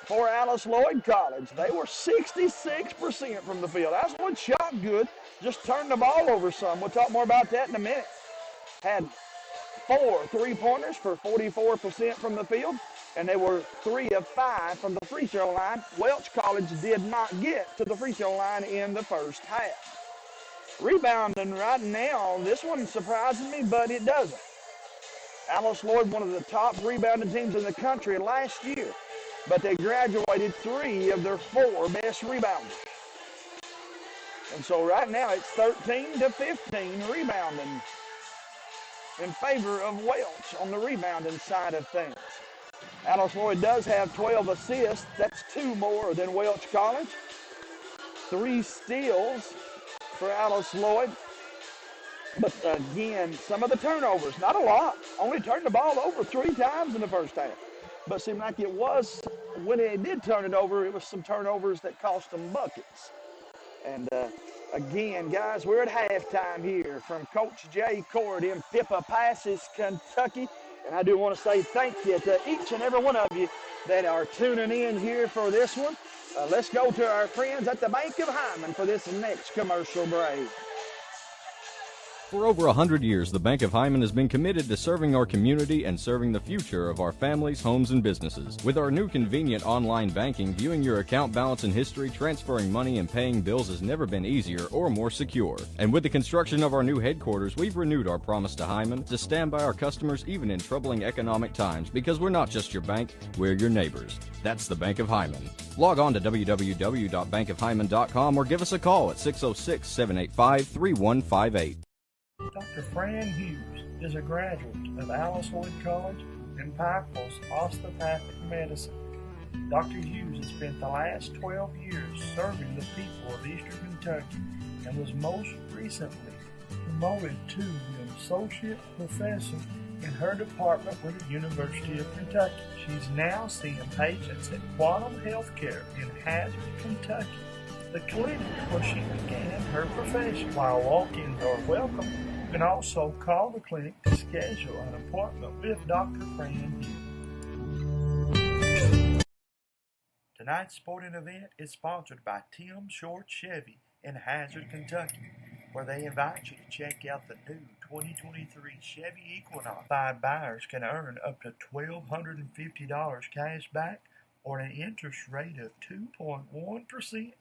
For Alice Lloyd College, they were 66% from the field. Alice Lloyd shot good, just turned the ball over some. We'll talk more about that in a minute. Had 4 3-pointers for 44% from the field, and they were 3 of 5 from the free throw line. Welch College did not get to the free throw line in the first half. Rebounding right now, this one surprises me, but it doesn't. Alice Lloyd, one of the top rebounding teams in the country last year, but they graduated 3 of their 4 best rebounders. And so right now it's 13-15 rebounding in favor of Welch on the rebounding side of things. Alice Lloyd does have 12 assists. That's 2 more than Welch College. 3 steals for Alice Lloyd. But again, some of the turnovers, not a lot. Only turned the ball over 3 times in the first half. But it seemed like it was, when they did turn it over, it was some turnovers that cost them buckets. And again, guys, we're at halftime here from Coach Jay Cord in Pippa Passes, Kentucky. And I do want to say thank you to each and every one of you that are tuning in here for this one. Let's go to our friends at the Bank of Hyman for this next commercial break. For over 100 years, the Bank of Hyman has been committed to serving our community and serving the future of our families, homes, and businesses. With our new convenient online banking, viewing your account balance and history, transferring money, and paying bills has never been easier or more secure. And with the construction of our new headquarters, we've renewed our promise to Hyman to stand by our customers even in troubling economic times, because we're not just your bank, we're your neighbors. That's the Bank of Hyman. Log on to www.bankofhyman.com or give us a call at 606-785-3158. Dr. Fran Hughes is a graduate of Alice Lloyd College and Pikeville's osteopathic medicine. Dr. Hughes has spent the last 12 years serving the people of Eastern Kentucky and was most recently promoted to the associate professor in her department with the University of Kentucky. She's now seeing patients at Quantum Healthcare in Hazard, Kentucky, the clinic where she began her profession. While walk-ins are welcome, you can also call the clinic to schedule an appointment with Dr. Fran Hughes. Tonight's sporting event is sponsored by Tim Short Chevy in Hazard, Kentucky, where they invite you to check out the new 2023 Chevy Equinox. 5 buyers can earn up to $1,250 cash back or an interest rate of 2.1%.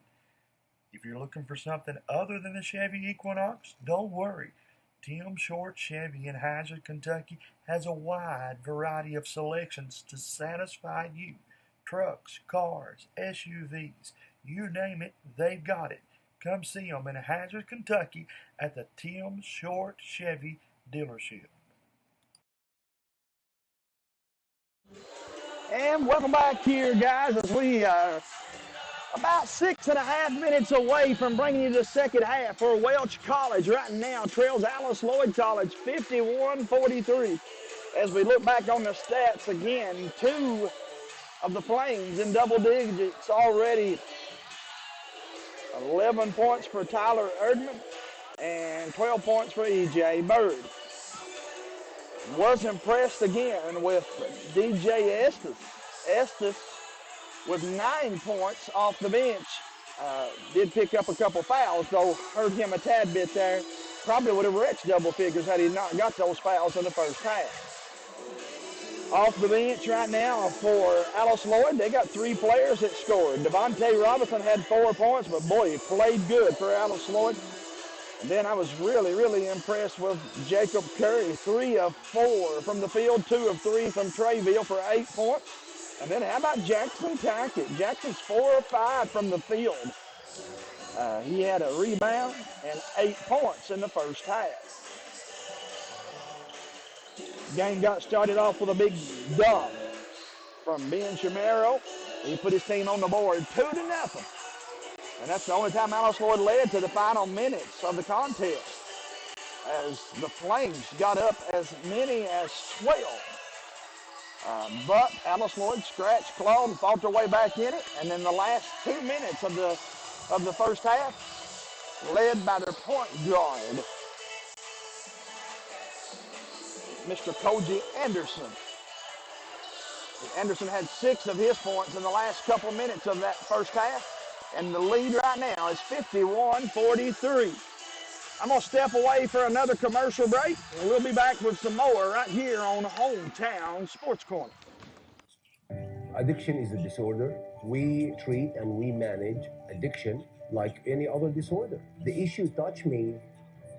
If you're looking for something other than the Chevy Equinox, don't worry. Tim Short Chevy in Hazard, Kentucky has a wide variety of selections to satisfy you. Trucks, cars, SUVs, you name it, they've got it. Come see them in Hazard, Kentucky at the Tim Short Chevy dealership. And welcome back here, guys, as we are about 6.5 minutes away from bringing you the second half for Welch College. Right now trails Alice Lloyd College 51-43. As we look back on the stats again, 2 of the Flames in double digits already. 11 points for Tyler Erdman, and 12 points for EJ Bird. Was impressed again with DJ Estes. Estes with 9 points off the bench. Did pick up a couple fouls, though hurt him a tad bit there. Probably would have reached double figures had he not got those fouls in the first half. Off the bench right now for Alice Lloyd, they got 3 players that scored. Devontae Robinson had 4 points, but boy, he played good for Alice Lloyd. And then I was really impressed with Jacob Curry, 3 of 4 from the field, 2 of 3 from Trayville for 8 points. And then how about Jackson Tackett? Jackson's 4 of 5 from the field. He had a rebound and 8 points in the first half. Game got started off with a big dunk from Ben Chamero. He put his team on the board 2-0. And that's the only time Alice Lloyd led to the final minutes of the contest, as the Flames got up as many as 12. But Alice Lloyd scratched, clawed, and fought their way back in it. And then the last 2 minutes of the first half, led by their point guard, Mr. Koji Anderson. Anderson had 6 of his points in the last couple minutes of that first half, and the lead right now is 51-43. I'm going to step away for another commercial break, and we'll be back with some more right here on Hometown Sports Corner. Addiction is a disorder. We treat and we manage addiction like any other disorder. The issue touched me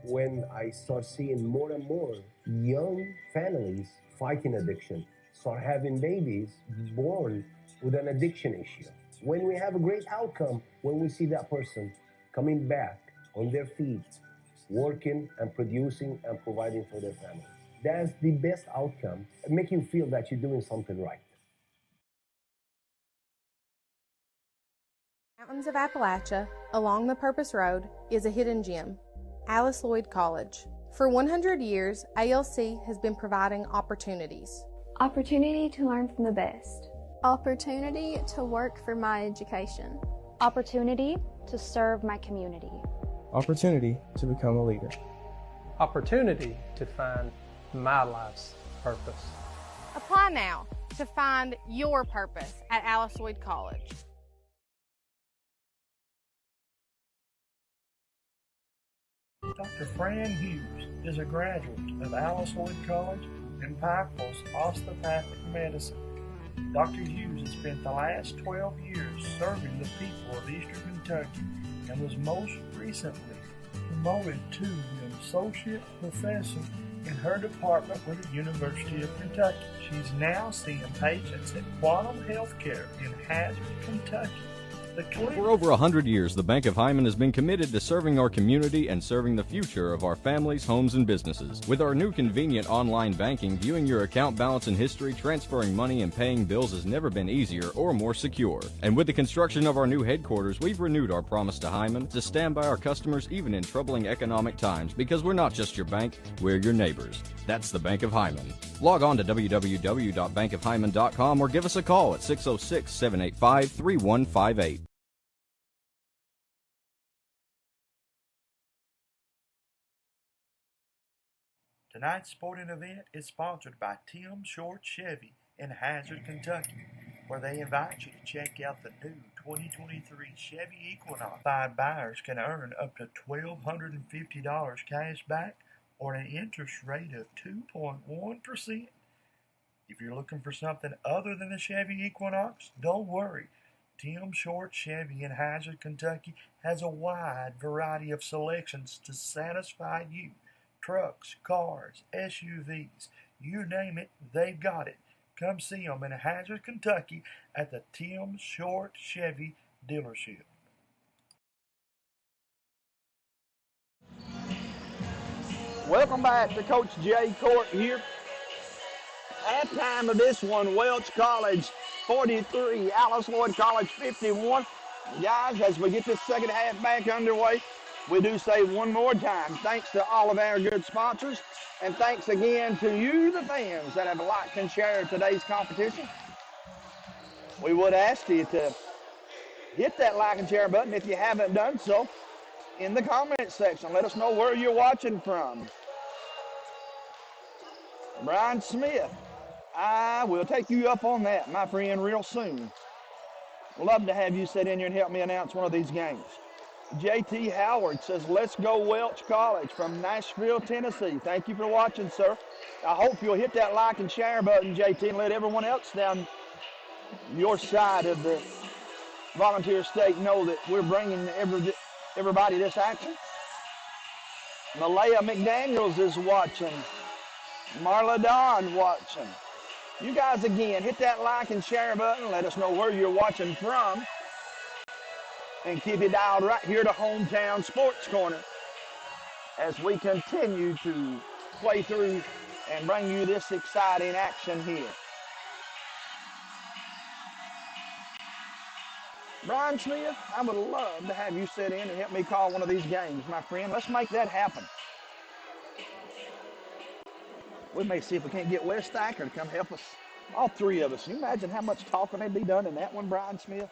when I start seeing more and more young families fighting addiction, start having babies born with an addiction issue. When we have a great outcome, when we see that person coming back on their feet, working and producing and providing for their family, that's the best outcome, make you feel that you're doing something right. Mountains of Appalachia, along the Purpose Road, is a hidden gem, Alice Lloyd College. For 100 years, ALC has been providing opportunities. Opportunity to learn from the best. Opportunity to work for my education. Opportunity to serve my community. Opportunity to become a leader. Opportunity to find my life's purpose. Apply now to find your purpose at Alice Lloyd College. Dr. Fran Hughes is a graduate of Alice Lloyd College and Pikeville's osteopathic medicine. Dr. Hughes has spent the last 12 years serving the people of Eastern Kentucky and was most recently promoted to an associate professor in her department with the University of Kentucky. She's now seeing patients at Quantum Healthcare in Hazard, Kentucky. For over 100 years, the Bank of Hyman has been committed to serving our community and serving the future of our families, homes, and businesses. With our new convenient online banking, viewing your account balance and history, transferring money, and paying bills has never been easier or more secure. And with the construction of our new headquarters, we've renewed our promise to Hyman to stand by our customers even in troubling economic times, because we're not just your bank, we're your neighbors. That's the Bank of Hyman. Log on to www.bankofhyman.com or give us a call at 606-785-3158. Tonight's sporting event is sponsored by Tim Short Chevy in Hazard, Kentucky, where they invite you to check out the new 2023 Chevy Equinox. 5 buyers can earn up to $1,250 cash back or an interest rate of 2.1%. If you're looking for something other than the Chevy Equinox, don't worry. Tim Short Chevy in Hazard, Kentucky has a wide variety of selections to satisfy you. Trucks, cars, SUVs, you name it, they've got it. Come see them in Hazard, Kentucky at the Tim Short Chevy dealership. Welcome back to Coach Jay Court here. Halftime of this one, Welch College 43, Alice Lloyd College 51. Guys, as we get this second half back underway, we do say one more time, thanks to all of our good sponsors, and thanks again to you, the fans, that have liked and shared today's competition. We would ask you to hit that like and share button if you haven't done so. in the comment section. Let us know where you're watching from. Brian Smith, I will take you up on that, my friend, real soon. Love to have you sit in here and help me announce one of these games. JT Howard says, let's go Welch College from Nashville, Tennessee. Thank you for watching, sir. I hope you'll hit that like and share button, JT, and let everyone else down your side of the Volunteer State know that we're bringing everybody this action. Malaya McDaniels is watching. Marla Dawn watching. You guys, again, hit that like and share button. Let us know where you're watching from. And keep it dialed right here to Hometown Sports Corner as we continue to play through and bring you this exciting action here. Brian Smith, I would love to have you sit in and help me call one of these games, my friend. Let's make that happen. We may see if we can't get Wes Thacker to come help us. All three of us. Can you imagine how much talking they'd be done in that one, Brian Smith?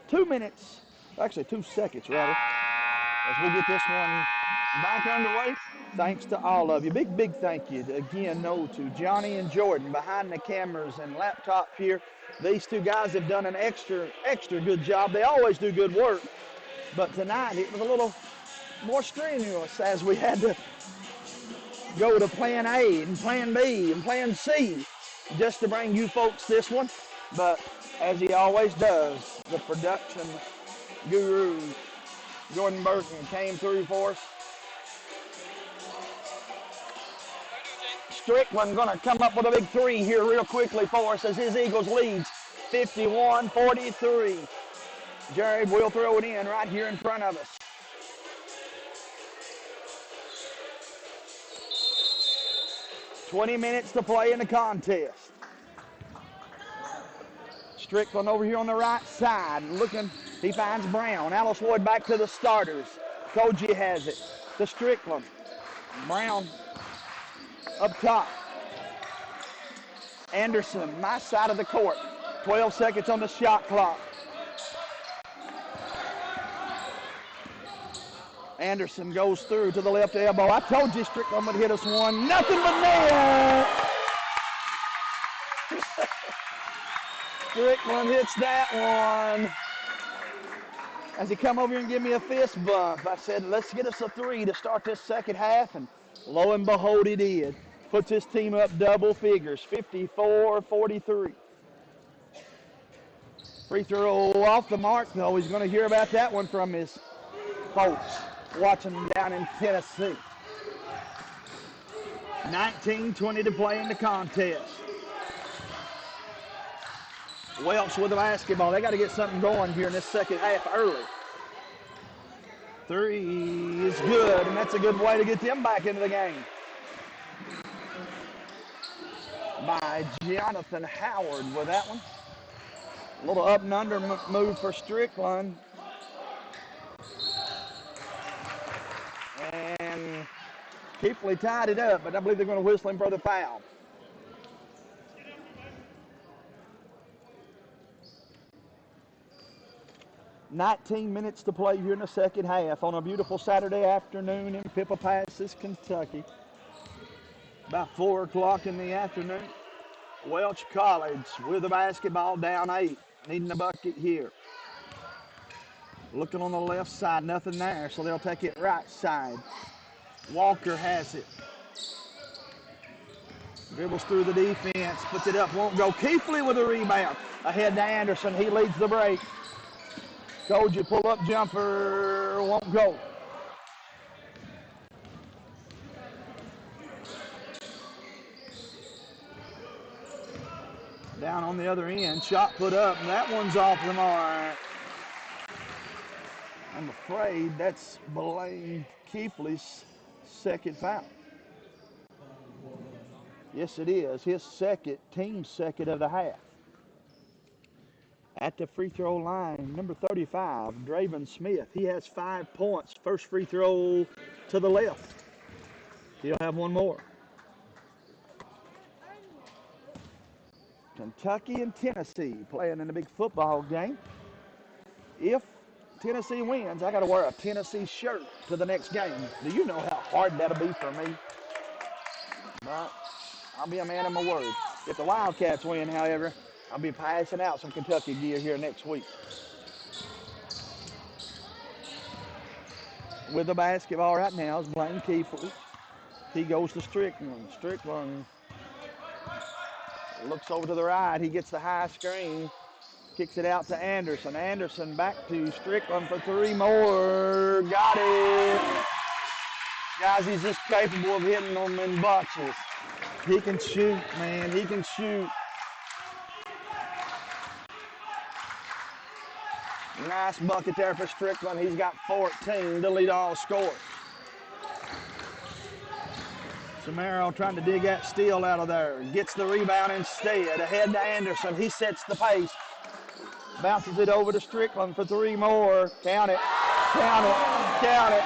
2 minutes, actually 2 seconds rather, as we get this one back underway. Thanks to all of you. Big thank you again, to Johnny and Jordan behind the cameras and laptop here. These two guys have done an extra good job. They always do good work, but tonight it was a little more strenuous as we had to go to plan A and plan B and plan C just to bring you folks this one. But as he always does, the production guru, Jordan Burton, came through for us. Strickland going to come up with a big three here real quickly for us as his Eagles leads 51-43. Jared will throw it in right here in front of us. $20 to play in the contest. Strickland over here on the right side, looking, he finds Brown. Alice Lloyd back to the starters. Koji has it to Strickland. Brown up top. Anderson, my side of the court. 12 seconds on the shot clock. Anderson goes through to the left elbow. I told you Strickland would hit us one. Nothing but net. Strickland hits that one. As he come over here and give me a fist bump, I said, let's get us a three to start this second half, and lo and behold, he did. Puts his team up double figures, 54-43. Free throw off the mark, though. He's going to hear about that one from his folks watching down in Tennessee. 19-20 to play in the contest. Welch with the basketball. They got to get something going here in this second half early. Three is good, and that's a good way to get them back into the game. By Jonathan Howard with that one. A little up and under move for Strickland. And Keepley tied it up, but I believe they're going to whistle him for the foul. $19 to play here in the second half on a beautiful Saturday afternoon in Pippa Passes, Kentucky. About 4 o'clock in the afternoon. Welch College with the basketball down 8. Needing a bucket here. Looking on the left side, nothing there, so they'll take it right side. Walker has it. Dribbles through the defense, puts it up, won't go. Keepley with a rebound. Ahead to Anderson, he leads the break. Told you, pull-up jumper, won't go. Down on the other end, shot put up, and that one's off the mark. I'm afraid that's Blaine Keepley's second foul. Yes, it is. His second, team second of the half. At the free throw line, number 35, Draven Smith. He has 5 points. First free throw to the left. He'll have one more. Kentucky and Tennessee playing in a big football game. If Tennessee wins, I got to wear a Tennessee shirt to the next game. Do you know how hard that'll be for me? But I'll be a man of my word. If the Wildcats win, however, I'll be passing out some Kentucky gear here next week. With the basketball right now is Blaine Kiefer. He goes to Strickland. Strickland looks over to the right. He gets the high screen. Kicks it out to Anderson. Anderson back to Strickland for three more. Got it. Guys, he's just capable of hitting them in bunches. He can shoot, man. He can shoot. Nice bucket there for Strickland. He's got 14 to lead all scorers. Samaro trying to dig that steal out of there. Gets the rebound instead. Ahead to Anderson. He sets the pace. Bounces it over to Strickland for three more. Count it. Count it. Count it.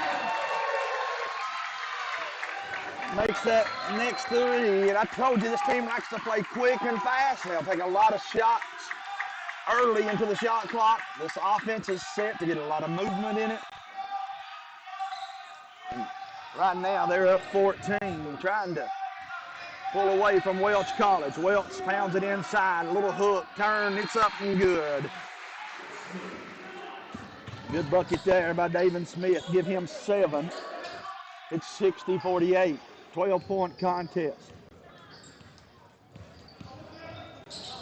Makes that next three. And I told you this team likes to play quick and fast. They'll take a lot of shots early into the shot clock. This offense is set to get a lot of movement in it. And right now they're up 14, trying to pull away from Welch College. Welch pounds it inside, a little hook, turn, it's up and good. Good bucket there by David Smith. Give him 7. It's 60-48, 12-point contest.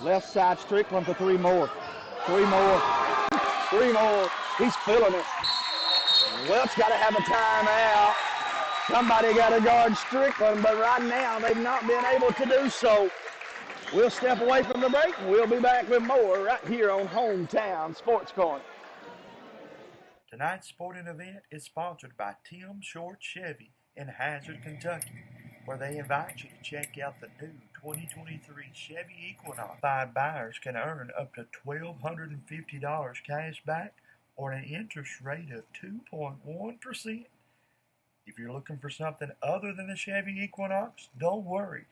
Left side, Strickland for three more. Three more. Three more. He's feeling it. Welch got to have a timeout. Somebody got to guard Strickland, but right now they've not been able to do so. We'll step away from the break, and we'll be back with more right here on Hometown Sports Corner. Tonight's sporting event is sponsored by Tim Short Chevy in Hazard, Kentucky, where they invite you to check out the new 2023 Chevy Equinox. 5 buyers can earn up to $1,250 cash back or an interest rate of 2.1%. If you're looking for something other than the Chevy Equinox, don't worry.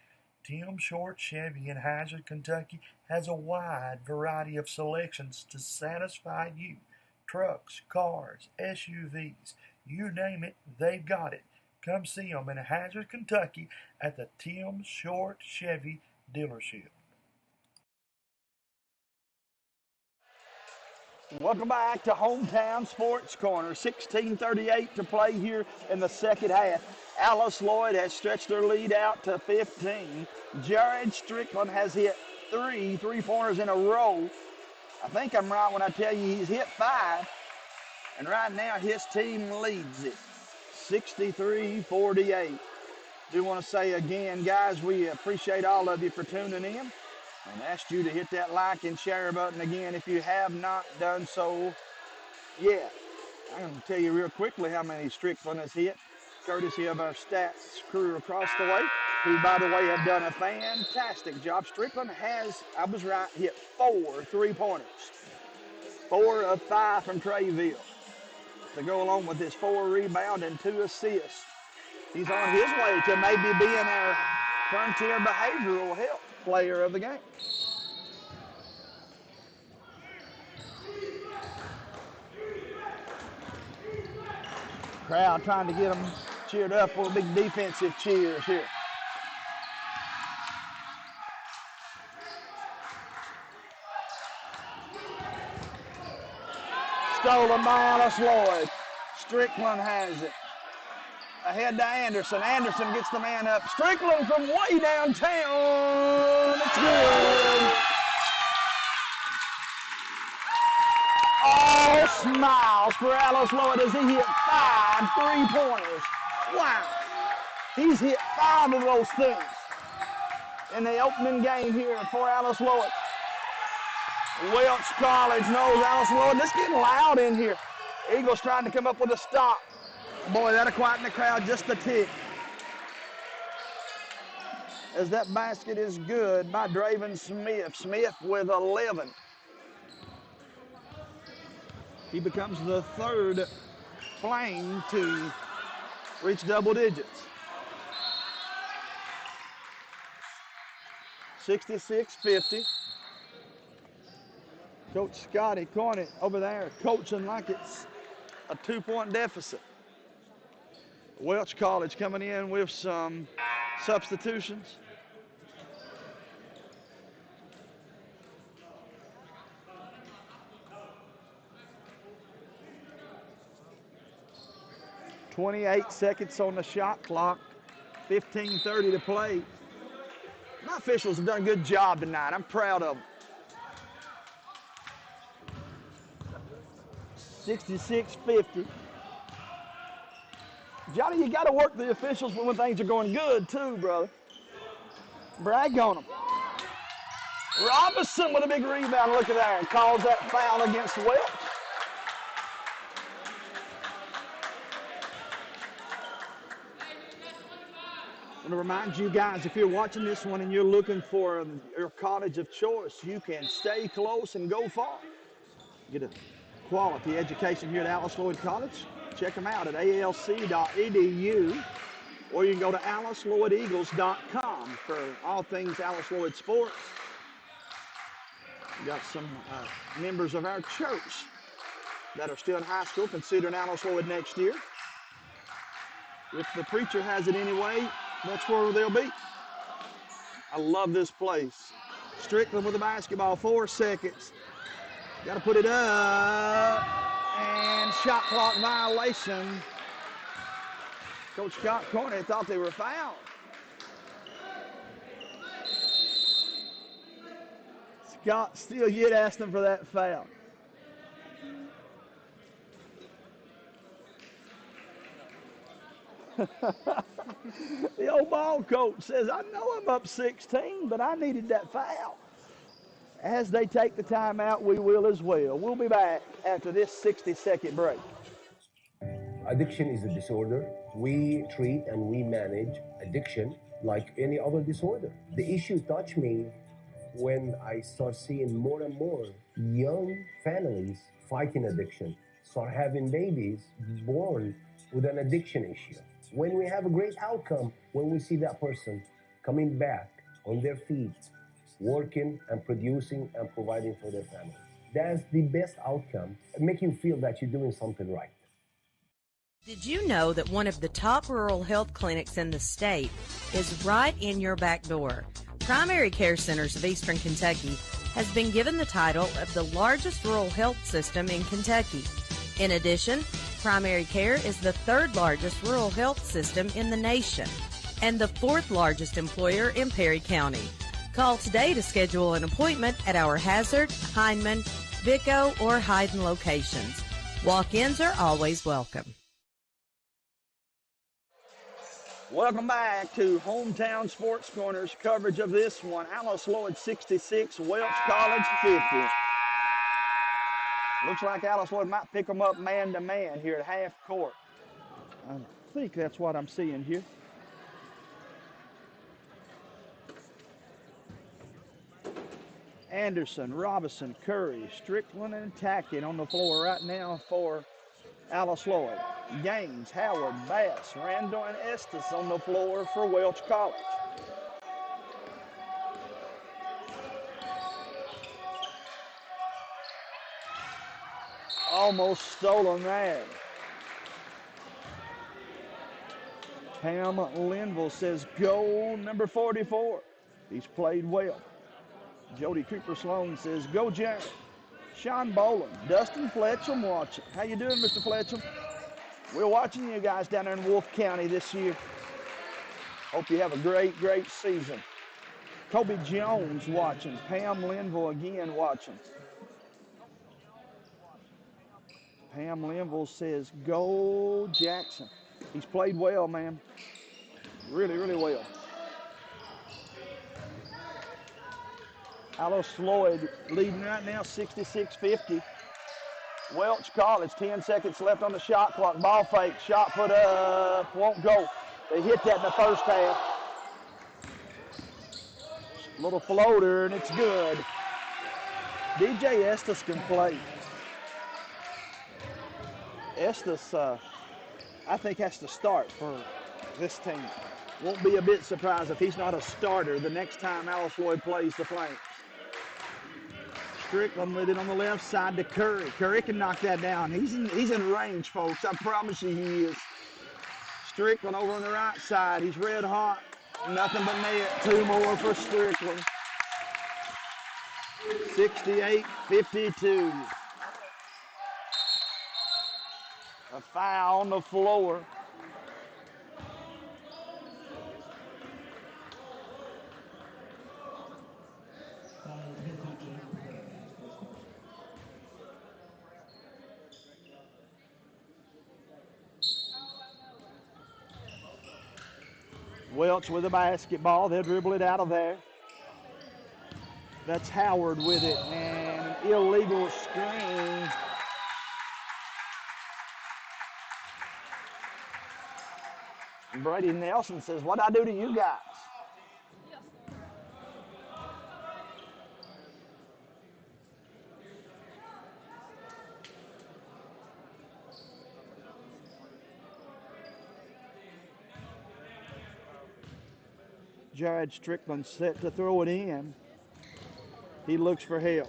Tim Short Chevy in Hazard, Kentucky has a wide variety of selections to satisfy you. Trucks, cars, SUVs, you name it, they've got it. Come see them in Hazard, Kentucky at the Tim Short Chevy dealership. Welcome back to Hometown Sports Corner. 16:38 to play here in the second half. Alice Lloyd has stretched their lead out to 15. Jared Strickland has hit 3 3-pointers in a row. I think I'm right when I tell you he's hit 5. And right now his team leads it. 63-48. Do want to say again, guys, we appreciate all of you for tuning in and ask you to hit that like and share button again if you have not done so yet. I'm going to tell you real quickly how many Strickland has hit, courtesy of our stats crew across the way, who, by the way, have done a fantastic job. Strickland has, I was right, hit 4 3-pointers. 4 of 5 from Trayville to go along with his 4 rebound and 2 assists. He's on his way to maybe being our Frontier Behavioral Health Player of the game. Crowd trying to get them cheered up with big defensive cheers here. Stolen by Alice Lloyd. Strickland has it. Ahead to Anderson. Anderson gets the man up. Strickland from way downtown. It's good. All smiles for Alice Lloyd as he hit 5 3-pointers. Wow. He's hit 5 of those things in the opening game here for Alice Lloyd. Welch College knows Alice Lloyd. It's getting loud in here. Eagles trying to come up with a stop. Boy, that'll quieten the crowd just a tick. As that basket is good by Draven Smith. Smith with 11. He becomes the 3rd Flame to reach double digits. 66-50. Coach Scotty Cornett over there coaching like it's a 2-point deficit. Welch College coming in with some substitutions. .28 seconds on the shot clock, 15:30 to play. My officials have done a good job tonight. I'm proud of them. 66-50. Johnny, you got to work the officials when things are going good too, brother. Brag on them. Robinson with a big rebound. Look at that. And calls that foul against Welch. I want to remind you guys, if you're watching this one and you're looking for your college of choice, you can stay close and go far. Get a quality education here at Alice Lloyd College. Check them out at alc.edu, or you can go to alicelloydeagles.com for all things Alice Lloyd sports. We got some members of our church that are still in high school considering Alice Lloyd next year. If the preacher has it anyway, that's where they'll be. I love this place. Strickland with the basketball, 4 seconds. Got to put it up. And shot clock violation. Coach Scott Corney thought they were fouled. Scott still yet asked them for that foul. The old ball coach says, I know I'm up 16, but I needed that foul. As they take the timeout, we will as well. We'll be back after this 60-second break. Addiction is a disorder. We treat and we manage addiction like any other disorder. The issue touched me when I start seeing more and more young families fighting addiction, start having babies born with an addiction issue. When we have a great outcome, when we see that person coming back on their feet, working and producing and providing for their family. That's the best outcome, make you feel that you're doing something right. Did you know that one of the top rural health clinics in the state is right in your back door? Primary Care Centers of Eastern Kentucky has been given the title of the largest rural health system in Kentucky. In addition, Primary Care is the 3rd largest rural health system in the nation and the 4th largest employer in Perry County. Call today to schedule an appointment at our Hazard, Hindman, Vico, or Hyden locations. Walk-ins are always welcome. Welcome back to Hometown Sports Corner's coverage of this one. Alice Lloyd 66, Welch College 50. Looks like Alice Lloyd might pick them up man-to-man here at half court. I think that's what I'm seeing here. Anderson, Robinson, Curry, Strickland, and Tackett on the floor right now for Alice Lloyd. Gaines, Howard, Bass, Randall, and Estes on the floor for Welch College. Almost stolen that. Pam Linville says, go number 44. He's played well. Jody Cooper Sloan says, go Jared. Sean Boland, Dustin Fletcham watching. How you doing, Mr. Fletcham? We're watching you guys down there in Wolfe County this year. Hope you have a great, great season. Kobe Jones watching. Pam Linville again watching. Pam Linville says, go Jackson. He's played well, man. Really, really well. Alice Lloyd leading right now, 66-50. Welch College, 10 seconds left on the shot clock. Ball fake, shot put up, won't go. They hit that in the first half. Little floater, and it's good. DJ Estes can play. Estes, I think, has to start for this team. Won't be a bit surprised if he's not a starter the next time Alice Lloyd plays the flank. Strickland with it on the left side to Curry. Curry can knock that down. He's in range, folks. I promise you he is. Strickland over on the right side. He's red hot. Nothing but net. 2 more for Strickland. 68-52. A foul on the floor. Welch with the basketball. They'll dribble it out of there. That's Howard with it, and an illegal screen. Brady Nelson says, "What'd I do to you guys?" Jared Strickland set to throw it in. He looks for help.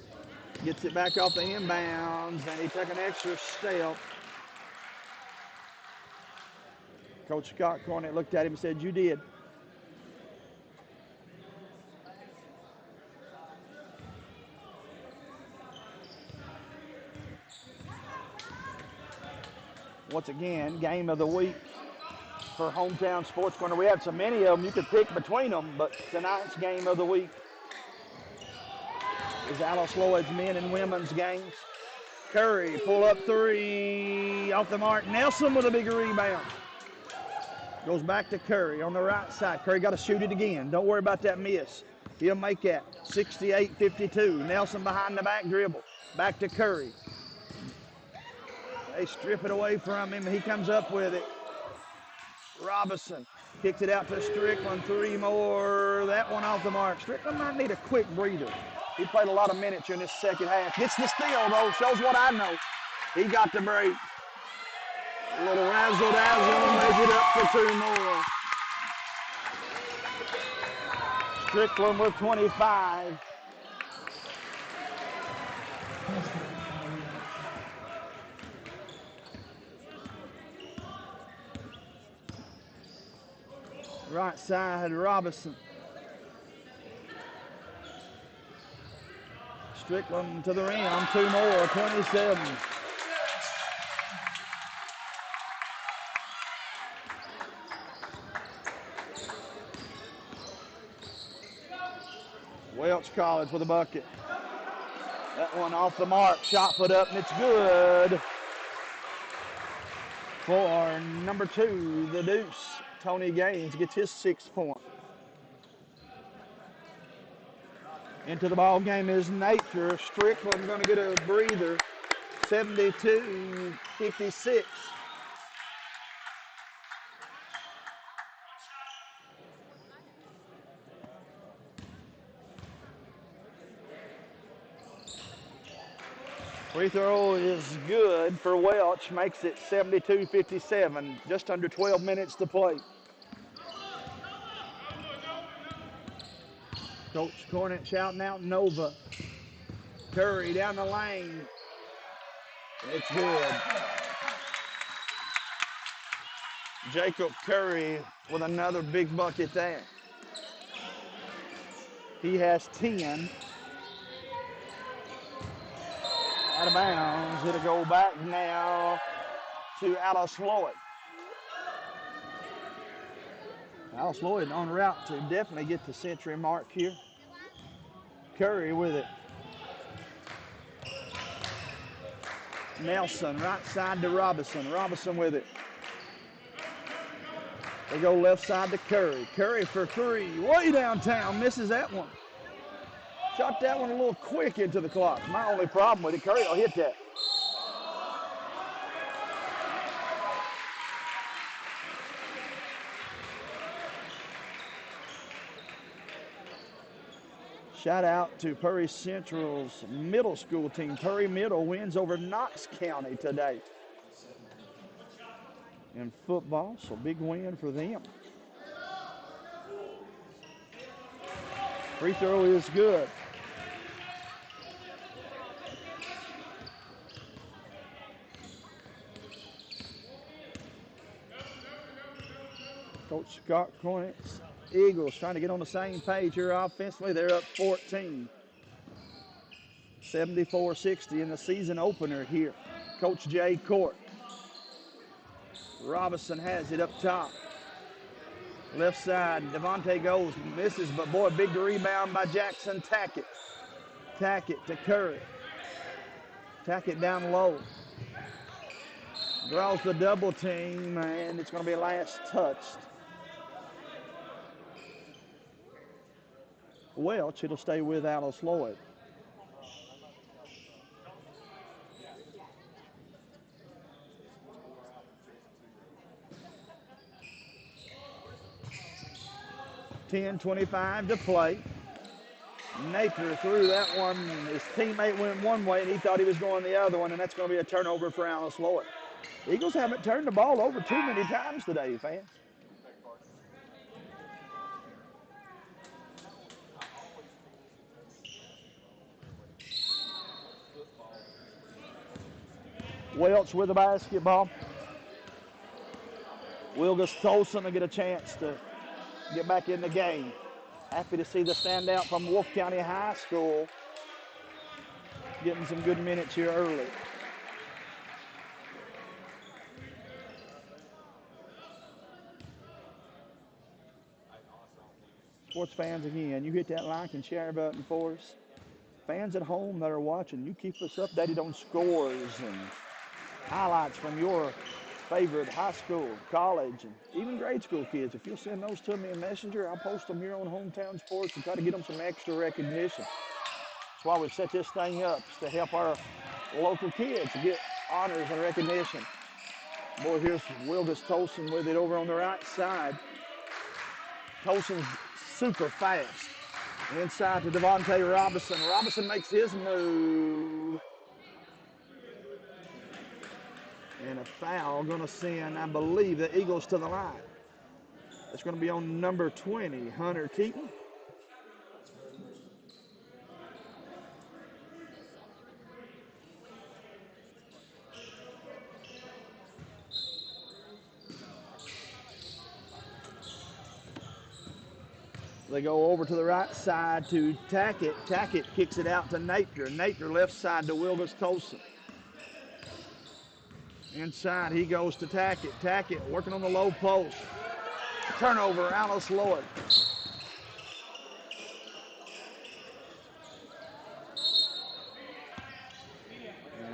Gets it back off the inbounds, and he took an extra step. Coach Scott Cornett looked at him and said, "You did." Once again, game of the week for Hometown Sports Corner. We have so many of them, you could pick between them, but tonight's game of the week is Alice Lloyd's men and women's games. Curry, pull up 3, off the mark. Nelson with a big rebound. Goes back to Curry on the right side. Curry got to shoot it again. Don't worry about that miss. He'll make that. 68-52. Nelson behind the back dribble. Back to Curry. They strip it away from him. He comes up with it. Robinson kicks it out to Strickland. 3 more. That one off the mark. Strickland might need a quick breather. He played a lot of minutes in this second half. Gets the steal, though. Shows what I know. He got the break. A little razzle-dazzle. Make it up for 2 more. Strickland with 25. Right side, Robinson. Strickland to the rim, 2 more, 27. Welch College with a bucket. That one off the mark, shot put up, and it's good. For number 2, the Deuce. Tony Gaines gets his 6th point. Into the ball game is Nature. Strickland going to get a breather. 72-56. Free throw is good for Welch. Makes it 72-57. Just under 12 minutes to play. Coach Cornett shouting out Nova. Curry down the lane. It's good. Jacob Curry with another big bucket there. He has 10. Out of bounds. It'll go back now to Alice Lloyd. Alice Lloyd on route to definitely get the century mark here. Curry with it. Nelson, right side to Robinson. Robinson with it. They go left side to Curry. Curry for 3. Way downtown. Misses that one. Shot that one a little quick into the clock. My only problem with it, Curry will hit that. Shout out to Perry Central's middle school team. Perry Middle wins over Knox County today in football, so big win for them. Free throw is good. Hornets, Eagles trying to get on the same page here offensively. They're up 14. 74-60 in the season opener here. Coach Jay Court. Robinson has it up top. Left side, Devontae goes, misses, but boy, big rebound by Jackson Tackett. Tackett to Curry. Tackett down low. Draws the double team, and it's going to be last touched. Welch, it'll stay with Alice Lloyd. .25 to play. Napier threw that one. His teammate went one way, and he thought he was going the other one, and that's going to be a turnover for Alice Lloyd. Eagles haven't turned the ball over too many times today, fans. Welch with the basketball. Wilgus Tolson will get a chance to get back in the game. Happy to see the standout from Wolfe County High School getting some good minutes here early. Sports fans, again, you hit that like and share button for us. Fans at home that are watching, you keep us updated on scores and highlights from your favorite high school, college, and even grade school kids. If you'll send those to me in Messenger, I'll post them here on Hometown Sports and try to get them some extra recognition. That's why we set this thing up, to help our local kids get honors and recognition. Boy, here's Wilgus Tolson with it over on the right side. Tolson's super fast. Inside to Devontae Robinson. Robinson makes his move. And a foul going to send, I believe, the Eagles to the line. It's going to be on number 20, Hunter Keaton. They go over to the right side to Tackett. Tackett kicks it out to Napier. Napier left side to Wilgus Tolson. Inside, he goes to Tackett. Tackett working on the low post. Turnover, Alice Lloyd.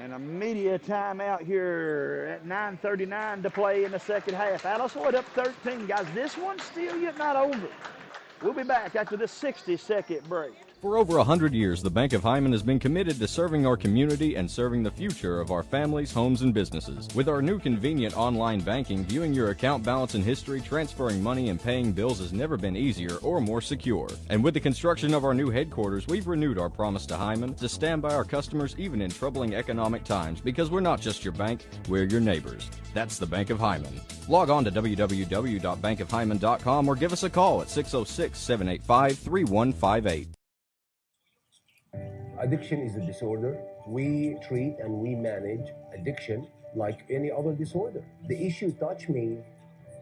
And a media timeout here at 9:39 to play in the second half. Alice Lloyd up 13, guys. This one's still yet not over. We'll be back after this 60-second break. For over 100 years, the Bank of Hyman has been committed to serving our community and serving the future of our families, homes, and businesses. With our new convenient online banking, viewing your account balance and history, transferring money, and paying bills has never been easier or more secure. And with the construction of our new headquarters, we've renewed our promise to Hyman to stand by our customers even in troubling economic times, because we're not just your bank, we're your neighbors. That's the Bank of Hyman. Log on to www.bankofhyman.com or give us a call at 606-785-3158. Addiction is a disorder. We treat and we manage addiction like any other disorder. The issue touched me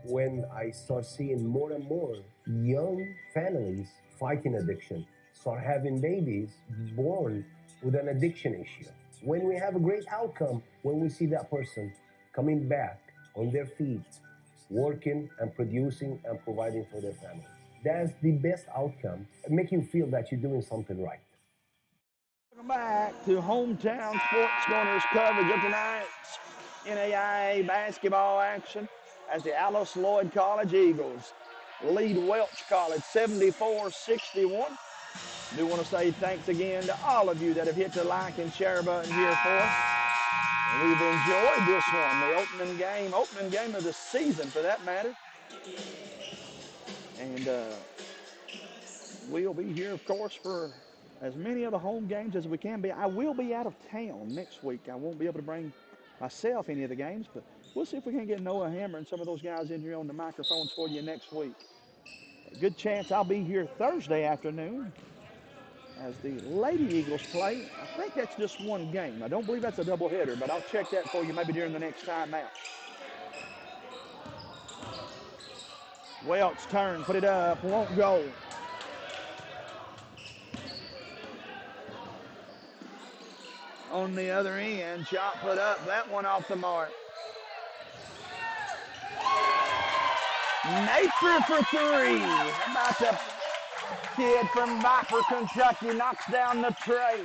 when I start seeing more and more young families fighting addiction, start having babies born with an addiction issue. When we have a great outcome, when we see that person coming back on their feet, working and producing and providing for their family. That's the best outcome, make you feel that you're doing something right. Welcome back to Hometown Sports Corners coverage of tonight's NAIA basketball action as the Alice Lloyd College Eagles lead Welch College 74-61. Do want to say thanks again to all of you that have hit the like and share button here for us. And we've enjoyed this one, the opening game of the season for that matter. And we'll be here, of course, for as many of the home games as we can be. I will be out of town next week. I won't be able to bring myself any of the games, but we'll see if we can get Noah Hammer and some of those guys in here on the microphones for you next week. A good chance I'll be here Thursday afternoon as the Lady Eagles play. I think that's just one game. I don't believe that's a doubleheader, but I'll check that for you maybe during the next timeout. Welch turn, put it up, won't go. On the other end, shot put up, that one off the mark. Napier for three. How about the kid from Viper, Kentucky, knocks down the tray.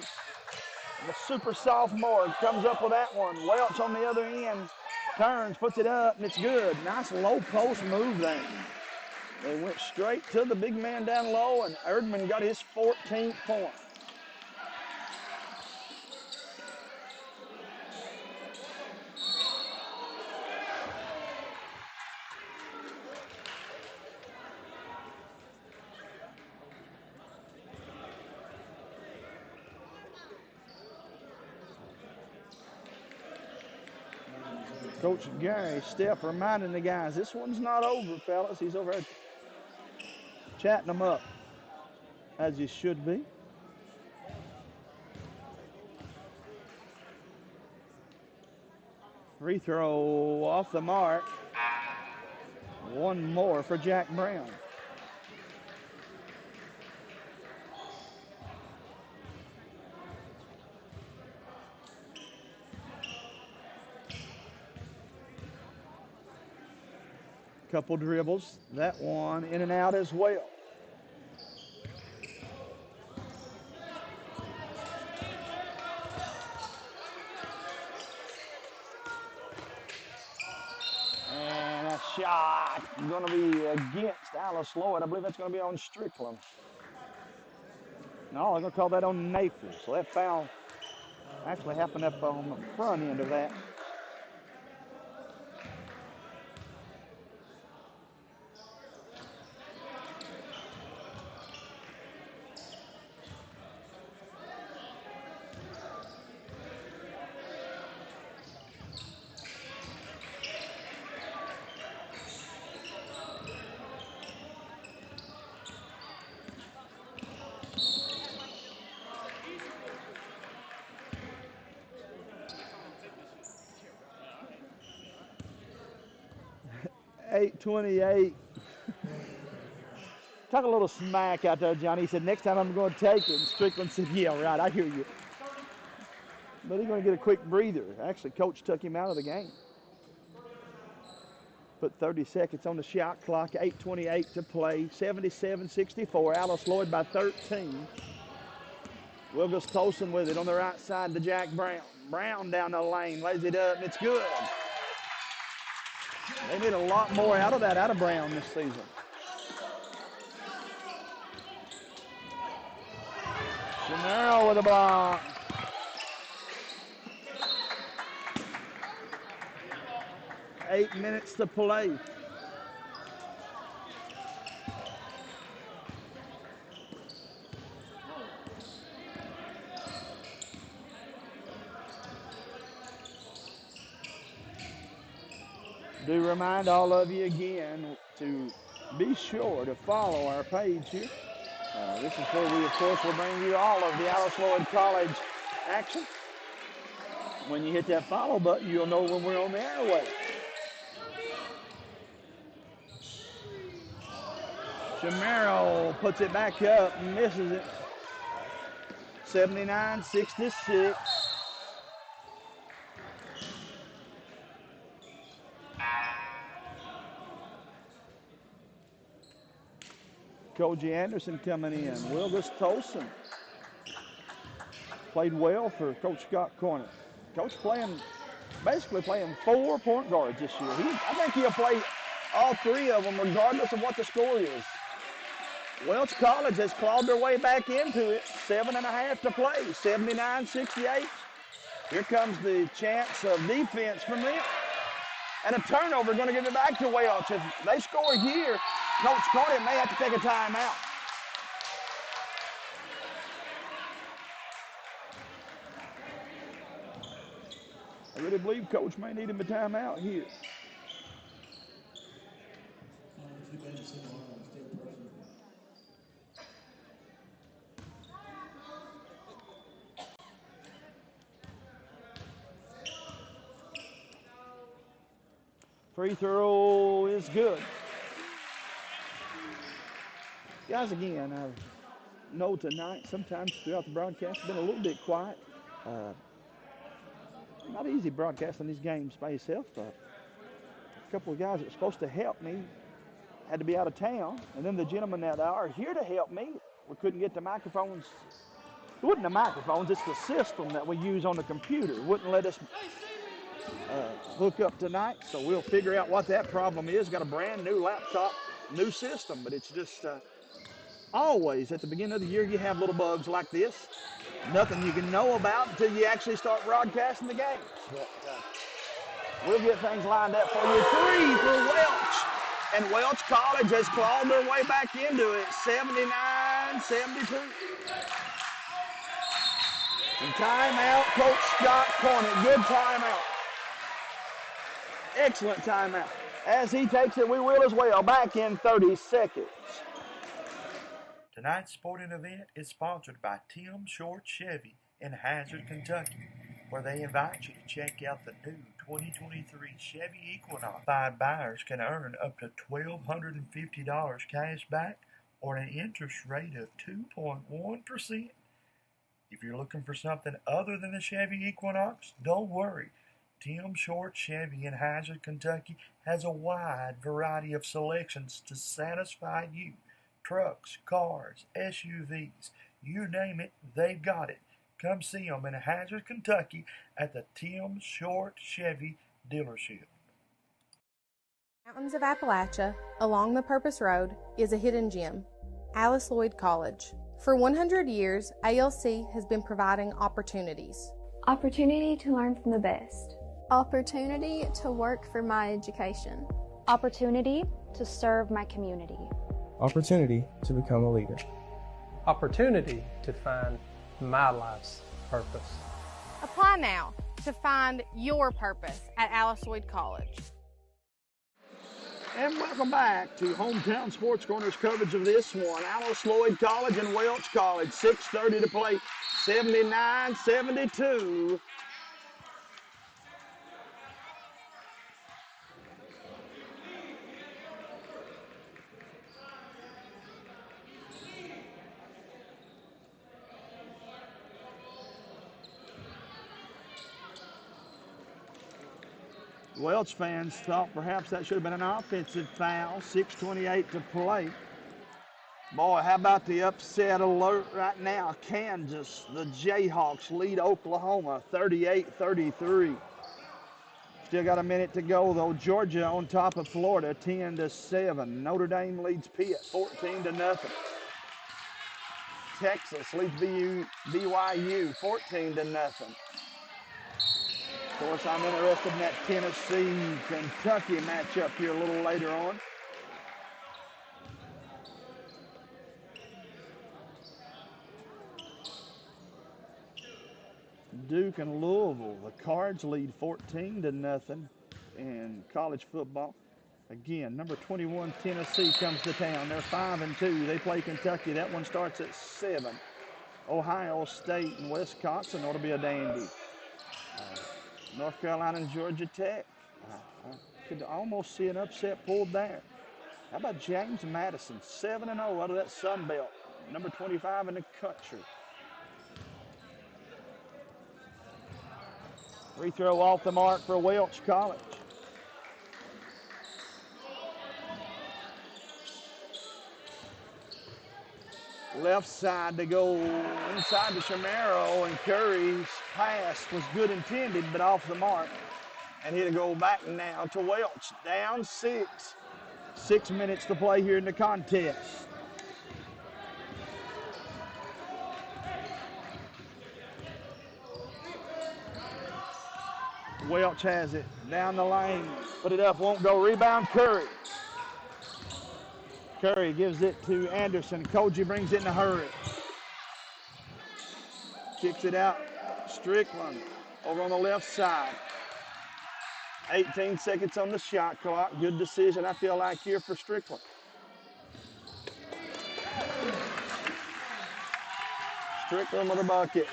The super sophomore comes up with that one. Welch on the other end, turns, puts it up, and it's good. Nice low post move there. They went straight to the big man down low, and Erdman got his 14th point. Coach Gary Stepp reminding the guys, this one's not over, fellas. He's over there chatting them up, as he should be. Free throw off the mark. One more for Jack Brown. Couple dribbles. That one in and out as well. And a shot going to be against Alice Lloyd. I believe that's going to be on Strickland. No, they're going to call that on Napier. So that foul actually happened up on the front end of that. .28. Talk a little smack out there, Johnny. He said, next time I'm going to take it. And Strickland said, yeah, right, I hear you. But he's going to get a quick breather. Actually, Coach took him out of the game. Put 30 seconds on the shot clock, 8:28 to play, 77-64. Alice Lloyd by 13. Wilgus Tolson with it on the right side to Jack Brown. Brown down the lane, lays it up, and it's good. They need a lot more out of that, out of Brown this season. Chanel with a block. Eight minutes to play. Do remind all of you again to be sure to follow our page here. This is where we, of course, will bring you all of the Alice Lloyd College action. When you hit that follow button, you'll know when we're on the airway. Chamero puts it back up and misses it. 79-66. Koji Anderson coming in. Wilgus Tolson played well for Coach Scott Corner. Coach basically playing 4 point guards this year. I think he'll play all 3 of them regardless of what the score is. Welch College has clawed their way back into it. 7.5 to play, 79-68. Here comes the chance of defense from them. And a turnover going to give it back to Welch. If they score here, Coach Carter may have to take a timeout. I really believe Coach may need him a timeout here. Free throw is good. Guys, again, I know tonight, sometimes throughout the broadcast, it's been a little bit quiet. Uh, Not easy broadcasting these games by yourself. A couple of guys that were supposed to help me had to be out of town, and then the gentlemen that are here to help me, we couldn't get the microphones. It wasn't the microphones, it's the system that we use on the computer. It wouldn't let us hook up tonight, so we'll figure out what that problem is. Got a brand new laptop, new system, but it's just always at the beginning of the year you have little bugs like this. Nothing you can know about until you actually start broadcasting the games. But we'll get things lined up for you. 3 for Welch. And Welch College has clawed their way back into it, 79-72. And timeout, Coach Scott Cornett. Good timeout. Excellent timeout. As he takes it, we will as well. Back in 30 seconds. Tonight's sporting event is sponsored by Tim Short Chevy in Hazard, Kentucky, where they invite you to check out the new 2023 Chevy Equinox. 5 buyers can earn up to $1,250 cash back or an interest rate of 2.1%. If you're looking for something other than the Chevy Equinox, don't worry. Tim Short Chevy in Hazard, Kentucky has a wide variety of selections to satisfy you. Trucks, cars, SUVs, you name it, they've got it. Come see them in Hazard, Kentucky at the Tim Short Chevy dealership. Mountains of Appalachia, along the Purpose Road, is a hidden gem, Lloyd College. For 100 years, ALC has been providing opportunities. Opportunity to learn from the best. Opportunity to work for my education. Opportunity to serve my community. Opportunity to become a leader. Opportunity to find my life's purpose. Apply now to find your purpose at Lloyd College. And welcome back to Hometown Sports Corner's coverage of this one. Lloyd College and Welch College, 6:30 to play, 79-72. Welch fans thought perhaps that should have been an offensive foul. 6:28 to play. Boy, how about the upset alert right now? Kansas, the Jayhawks lead Oklahoma 38-33. Still got a minute to go though. Georgia on top of Florida 10-7. Notre Dame leads Pitt 14-0. Texas leads BYU 14-0. Of course, I'm interested in that Tennessee-Kentucky matchup here a little later on. Duke and Louisville, the Cards lead 14-0 in college football. Again, number 21 Tennessee comes to town. They're 5-2. They play Kentucky. That one starts at 7. Ohio State and Wisconsin ought to be a dandy. North Carolina and Georgia Tech. I could almost see an upset pulled there. How about James Madison, 7-0 out of that Sun Belt, number 25 in the country. Free throw off the mark for Welch College. Left side to go inside to Chamorro, and Curry's pass was good intended, but off the mark. And he'll go back now to Welch, down 6. 6 minutes to play here in the contest. Welch has it down the lane, put it up, won't go, rebound Curry. Curry gives it to Anderson. Koji brings it in a hurry. Kicks it out. Strickland over on the left side. 18 seconds on the shot clock. Good decision, I feel like, here for Strickland. Strickland with a bucket.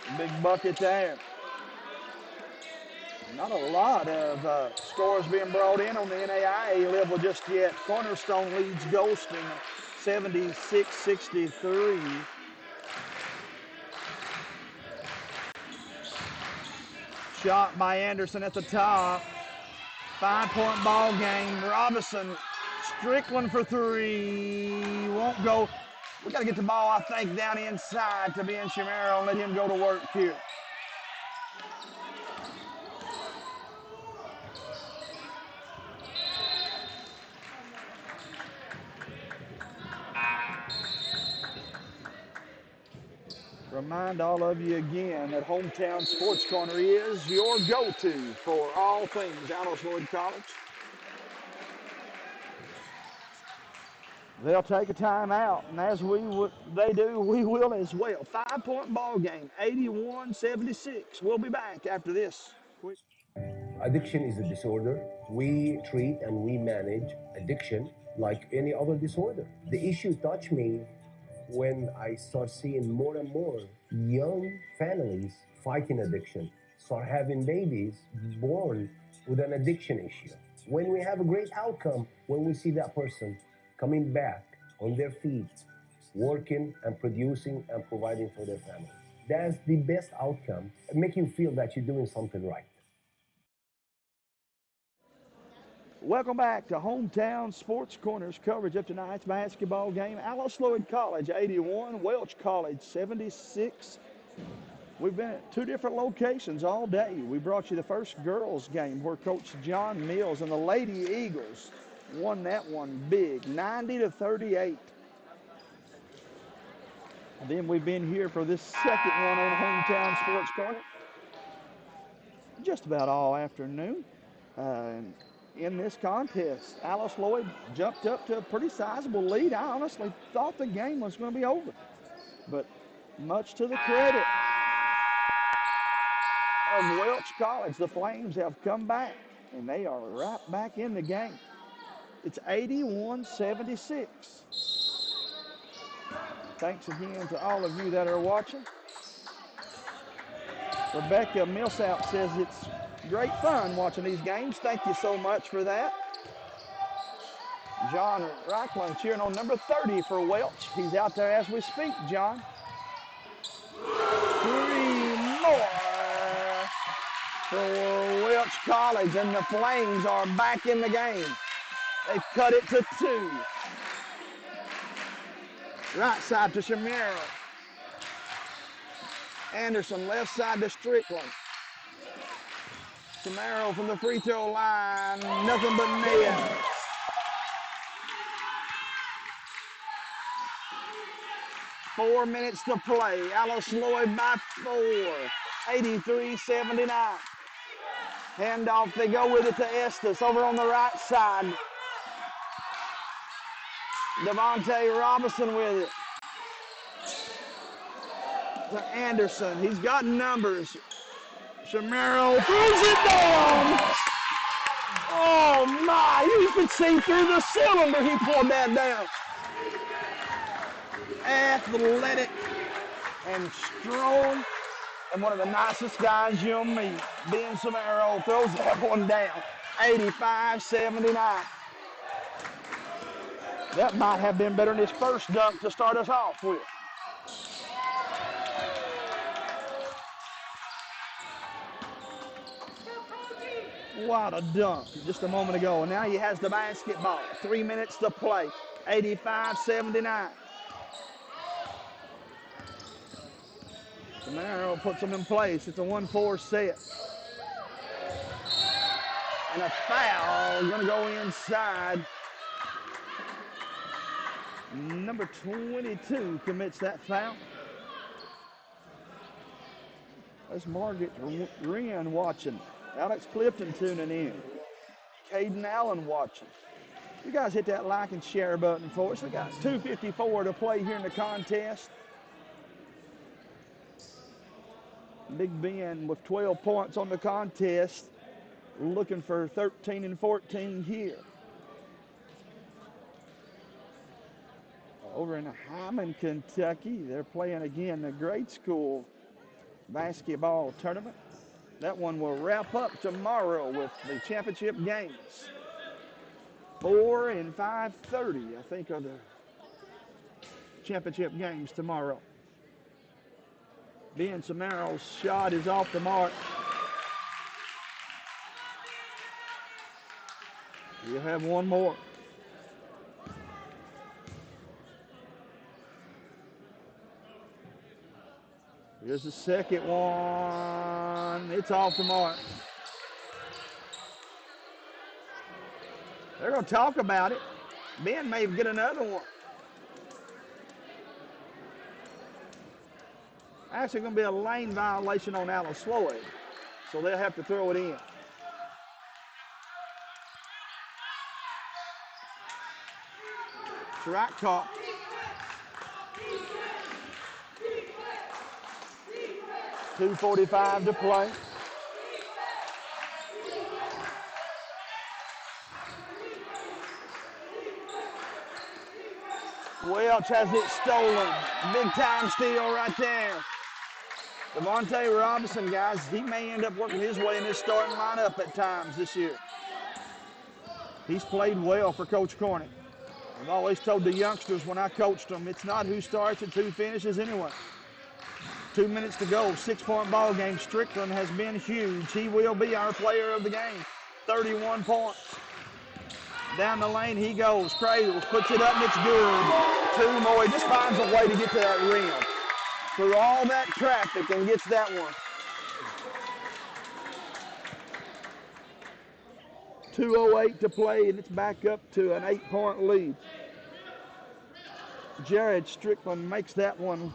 Welch. Big bucket there. Not a lot of scores being brought in on the NAIA level just yet. Cornerstone leads Golston 76-63. Shot by Anderson at the top. 5-point ball game. Robinson, Strickland for three. Won't go. We got to get the ball, I think, down inside to Ben Chimero and let him go to work here. Remind all of you again that Hometown Sports Corner is your go-to for all things Alice Lloyd College. They'll take a timeout, and as they do, we will as well. 5-point ball game, 81-76. We'll be back after this. Addiction is a disorder. We treat and we manage addiction like any other disorder. The issue touched me when I start seeing more and more young families fighting addiction, start having babies born with an addiction issue. When we have a great outcome, when we see that person coming back on their feet, working and producing and providing for their family. That's the best outcome, make you feel that you're doing something right. Welcome back to Hometown Sports Corner's coverage of tonight's basketball game. Alice Lloyd College 81, Welch College 76. We've been at two different locations all day. We brought you the first girls game where Coach John Mills and the Lady Eagles won that one big, 90-38. And then we've been here for this second one on Hometown Sports Corner just about all afternoon. In this contest, Alice Lloyd jumped up to a pretty sizable lead. I honestly thought the game was going to be over. But much to the credit of Welch College, the Flames have come back, and they are right back in the game. It's 81-76. Thanks again to all of you that are watching. Rebecca Millsap says it's great fun watching these games. Thank you so much for that. John Reichland cheering on number 30 for Welch. He's out there as we speak, John. Three more for Welch College, and the Flames are back in the game. They've cut it to 2. Right side to Chimero. Anderson, left side to Strickland. Chimero from the free throw line, nothing but net. Four minutes to play. Alice Lloyd by 4, 83-79. Handoff, they go with it to Estes over on the right side. Devontae Robinson with it. To Anderson, he's got numbers. Chimero throws it down. Oh my, you can see through the cylinder he pulled that down. Athletic and strong, and one of the nicest guys you'll meet. Ben Chimero throws that one down. 85-79. That might have been better than his first dunk to start us off with. What a dunk just a moment ago. And now he has the basketball. 3 minutes to play. 85-79. Chimero puts them in place. It's a 1-4 set. And a foul going to go inside. Number 22 commits that foul. There's Margaret Wren watching. Alex Clifton tuning in. Caden Allen watching. You guys hit that like and share button for us. We got 2:54 to play here in the contest. Big Ben with 12 points on the contest. Looking for 13 and 14 here. over in Hyman, Kentucky. They're playing again the grade school basketball tournament. That one will wrap up tomorrow with the championship games. 4 and 5:30, I think, are the championship games tomorrow. Ben Samaro's shot is off the mark. You'll have one more. Here's the second one. It's off the mark. They're going to talk about it. Ben may get another one. Actually going to be a lane violation on Alice Lloyd, so they'll have to throw it in. Strike caught. .245 to play. Welch has it stolen. Big time steal right there. Devontae Robinson, guys, he may end up working his way in his starting lineup at times this year. He's played well for Coach Corney. I've always told the youngsters when I coached them, it's not who starts, it's who finishes anyway. 2 minutes to go, 6-point ball game. Strickland has been huge. He will be our player of the game. 31 points. Down the lane he goes. Cradles, puts it up, and it's good. 2 more. He just finds a way to get to that rim. Through all that traffic and gets that one. 2:08 to play, and it's back up to an 8-point lead. Jared Strickland makes that one.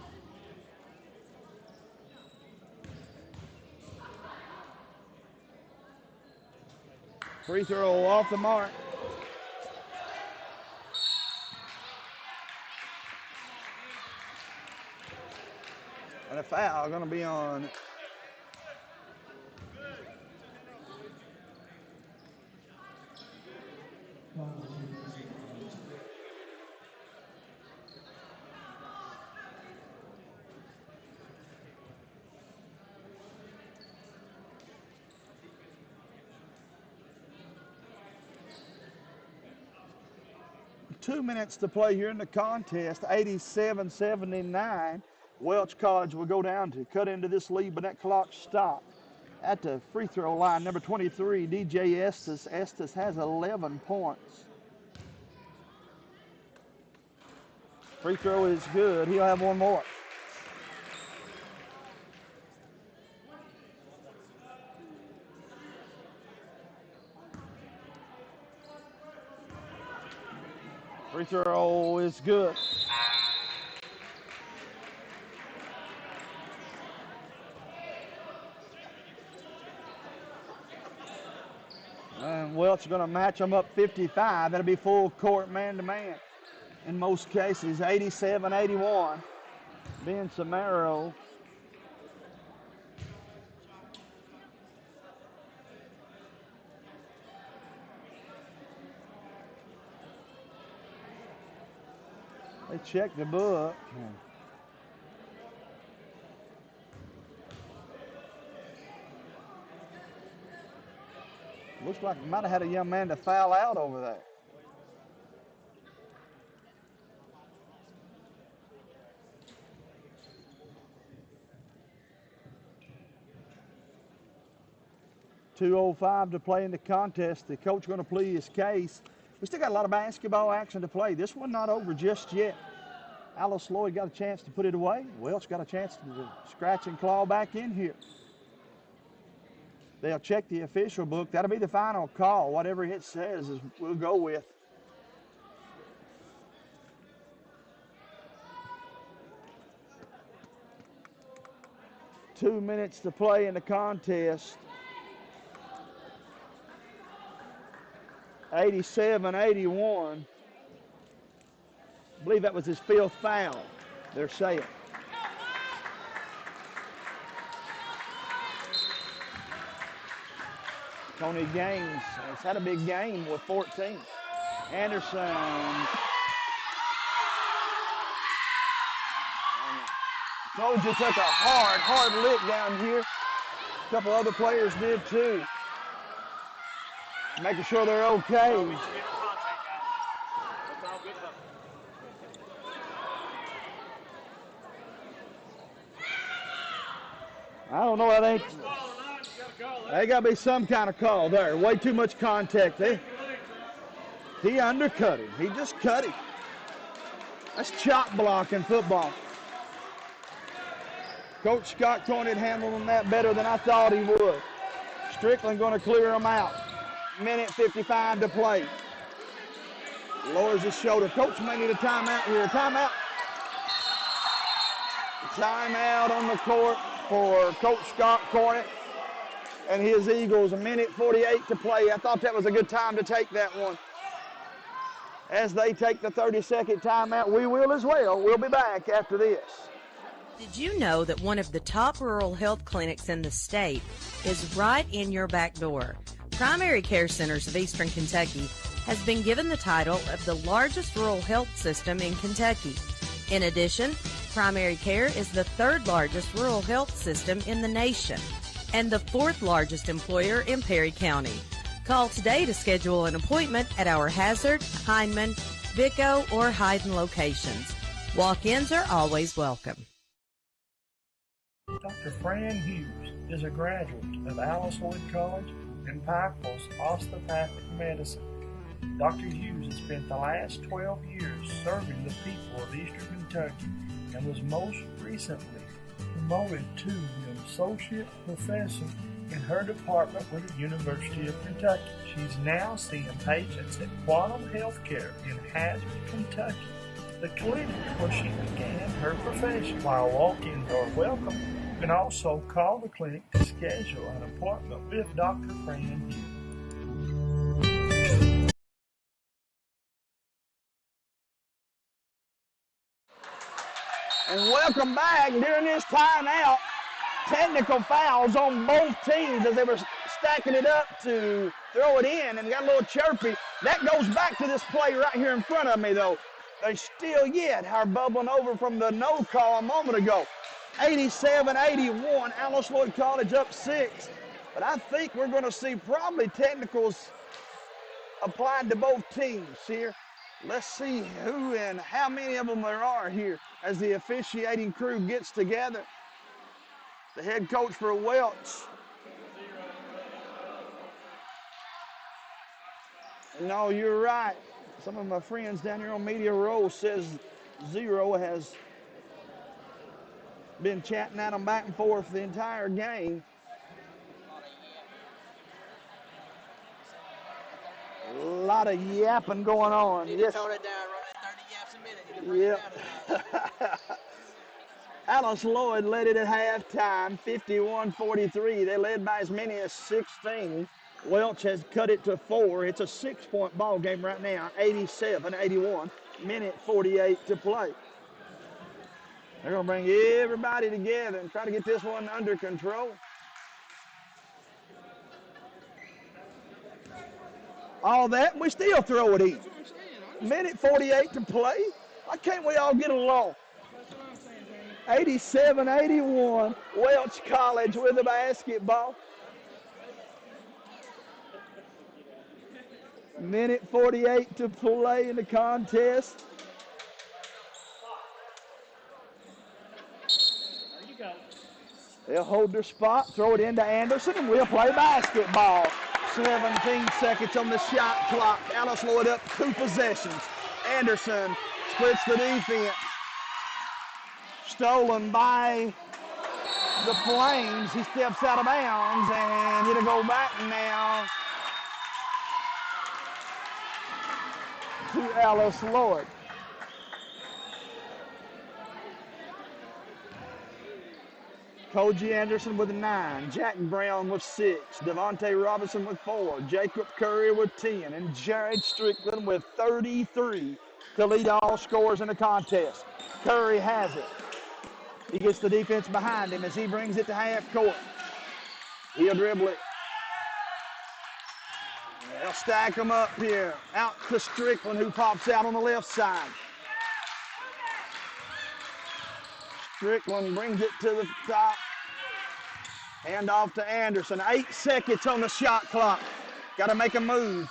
Free throw off the mark. And a foul going to be on .2 minutes to play here in the contest. 87-79. Welch College will go down to cut into this lead, but that clock stopped at the free throw line. Number 23, DJ Estes. Estes has 11 points. Free throw is good. He'll have one more. Free throw is good. And Welch is going to match them up 55. That'll be full court man-to-man in most cases. 87-81. Ben Samaro. They check the book. Looks like we might have had a young man to foul out over there. .205 to play in the contest. The coach going to plead his case. We still got a lot of basketball action to play. This one not over just yet. Alice Lloyd got a chance to put it away. Welch got a chance to scratch and claw back in here. They'll check the official book. That'll be the final call. Whatever it says is we'll go with. .2 minutes to play in the contest. 87-81. I believe that was his 5th foul, they're saying. Tony Gaines has had a big game with 14. Anderson Told you took a hard lick down here. A couple other players did too. Making sure they're okay. I don't know. I think there got to be some kind of call there. Way too much contact there. He undercut him. He just cut him. That's chop block in football. Coach Scott Cornett handling that better than I thought he would. Strickland going to clear him out. Minute 55 to play. Lowers his shoulder. Coach may need a timeout here. Timeout. Timeout on the court for Coach Scott Cornett and his Eagles. A minute 48 to play. I thought that was a good time to take that one. As they take the 30-second timeout, we will as well. We'll be back after this. Did you know that one of the top rural health clinics in the state is right in your back door? Primary Care Centers of Eastern Kentucky has been given the title of the largest rural health system in Kentucky. In addition, Primary Care is the third largest rural health system in the nation and the fourth largest employer in Perry County. Call today to schedule an appointment at our Hazard, Hindman, Vico, or Hyden locations. Walk-ins are always welcome. Dr. Fran Hughes is a graduate of Alice Lloyd College and Pikeville's Osteopathic Medicine. Dr. Hughes has spent the last 12 years serving the people of Eastern Kentucky and was most recently promoted to an associate professor in her department with the University of Kentucky. She's now seeing patients at Quantum Healthcare in Hazard, Kentucky, the clinic where she began her profession. While walk-ins are welcome, you can also call the clinic to schedule an appointment with Dr. Fran Hughes. And welcome back. During this timeout, technical fouls on both teams as they were stacking it up to throw it in and got a little chirpy. That goes back to this play right here in front of me, though. They still yet are bubbling over from the no call a moment ago. 87-81, Alice Lloyd College up 6. But I think we're going to see probably technicals applied to both teams here. Let's see who and how many of them there are here as the officiating crew gets together. The head coach for Welch. No, you're right. Some of my friends down here on Media Row says 0 has been chatting at them back and forth the entire game. A lot of yapping going on. Yes. Tone it down, run that 30 yaps a minute. Yep. Alice Lloyd led it at halftime, 51-43. They led by as many as 16. Welch has cut it to 4. It's a 6-point ball game right now, 87-81. Minute 48 to play. They're going to bring everybody together and try to get this one under control. All that, we still throw it in. Minute 48 to play. Why can't we all get along? 87-81, Welch College with the basketball. Minute 48 to play in the contest. They'll hold their spot, throw it into Anderson, and we'll play basketball. 17 seconds on the shot clock. Alice Lloyd up 2 possessions. Anderson splits the defense. Stolen by the Flames. He steps out of bounds, and it'll go back now to Alice Lloyd. Koji Anderson with 9, Jack Brown with 6, Devontae Robinson with 4, Jacob Curry with 10, and Jared Strickland with 33 to lead all scorers in the contest. Curry has it. He gets the defense behind him as he brings it to half court. He'll dribble it. They'll stack them up here. Out to Strickland, who pops out on the left side. Strickland brings it to the top. Hand off to Anderson. 8 seconds on the shot clock. Got to make a move.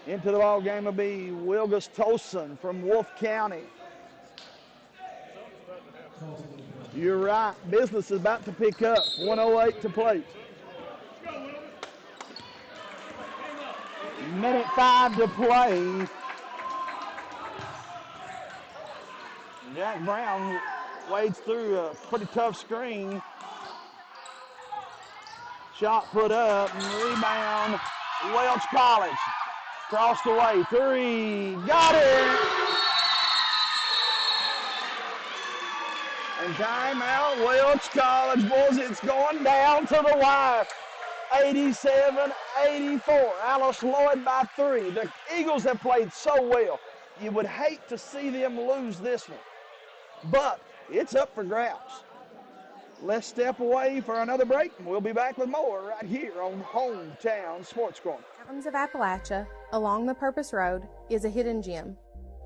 Into the ball game will be Wilgus Tolson from Wolfe County. You're right. Business is about to pick up. 1:08 to play. Minute 5 to play. Jack Brown wades through a pretty tough screen. Shot put up and rebound. Welch College. Crossed away. 3. Got it! And timeout, Welch College, boys. It's going down to the wire. 87-84. Alice Lloyd by 3. The Eagles have played so well. You would hate to see them lose this one. But it's up for grabs. Let's step away for another break, and we'll be back with more right here on Hometown Sports Corner. Mountains of Appalachia, along the Purpose Road, is a hidden gem,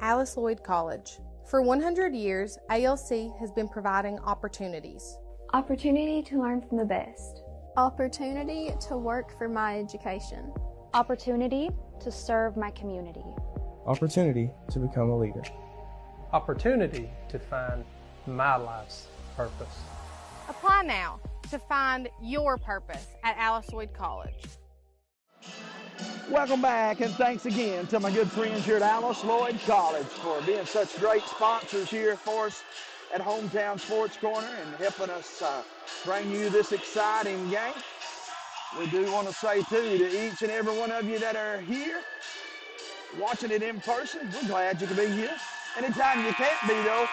Alice Lloyd College. For 100 years, ALC has been providing opportunities. Opportunity to learn from the best. Opportunity to work for my education. Opportunity to serve my community. Opportunity to become a leader. Opportunity to find my life's purpose. Apply now to find your purpose at Alice Lloyd College. Welcome back, and thanks again to my good friends here at Alice Lloyd College for being such great sponsors here for us at Hometown Sports Corner and helping us bring you this exciting game. We do want to say, too, to each and every one of you that are here watching it in person, we're glad you can be here. Anytime you can't be, though,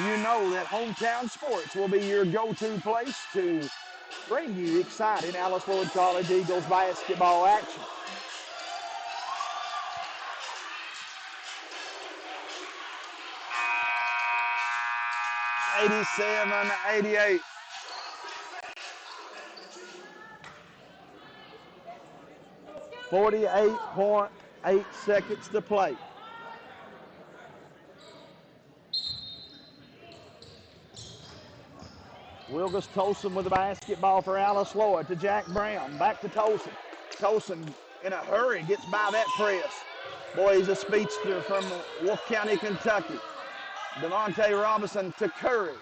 you know that Hometown Sports will be your go-to place to bring you exciting Alice Lloyd College Eagles basketball action. (87-88). .8 seconds to play. Wilgus Tolson with the basketball for Alice Lloyd to Jack Brown. Back to Tolson. Tolson in a hurry gets by that press. Boy, he's a speedster from Wolfe County, Kentucky. Devontae Robinson to Curry.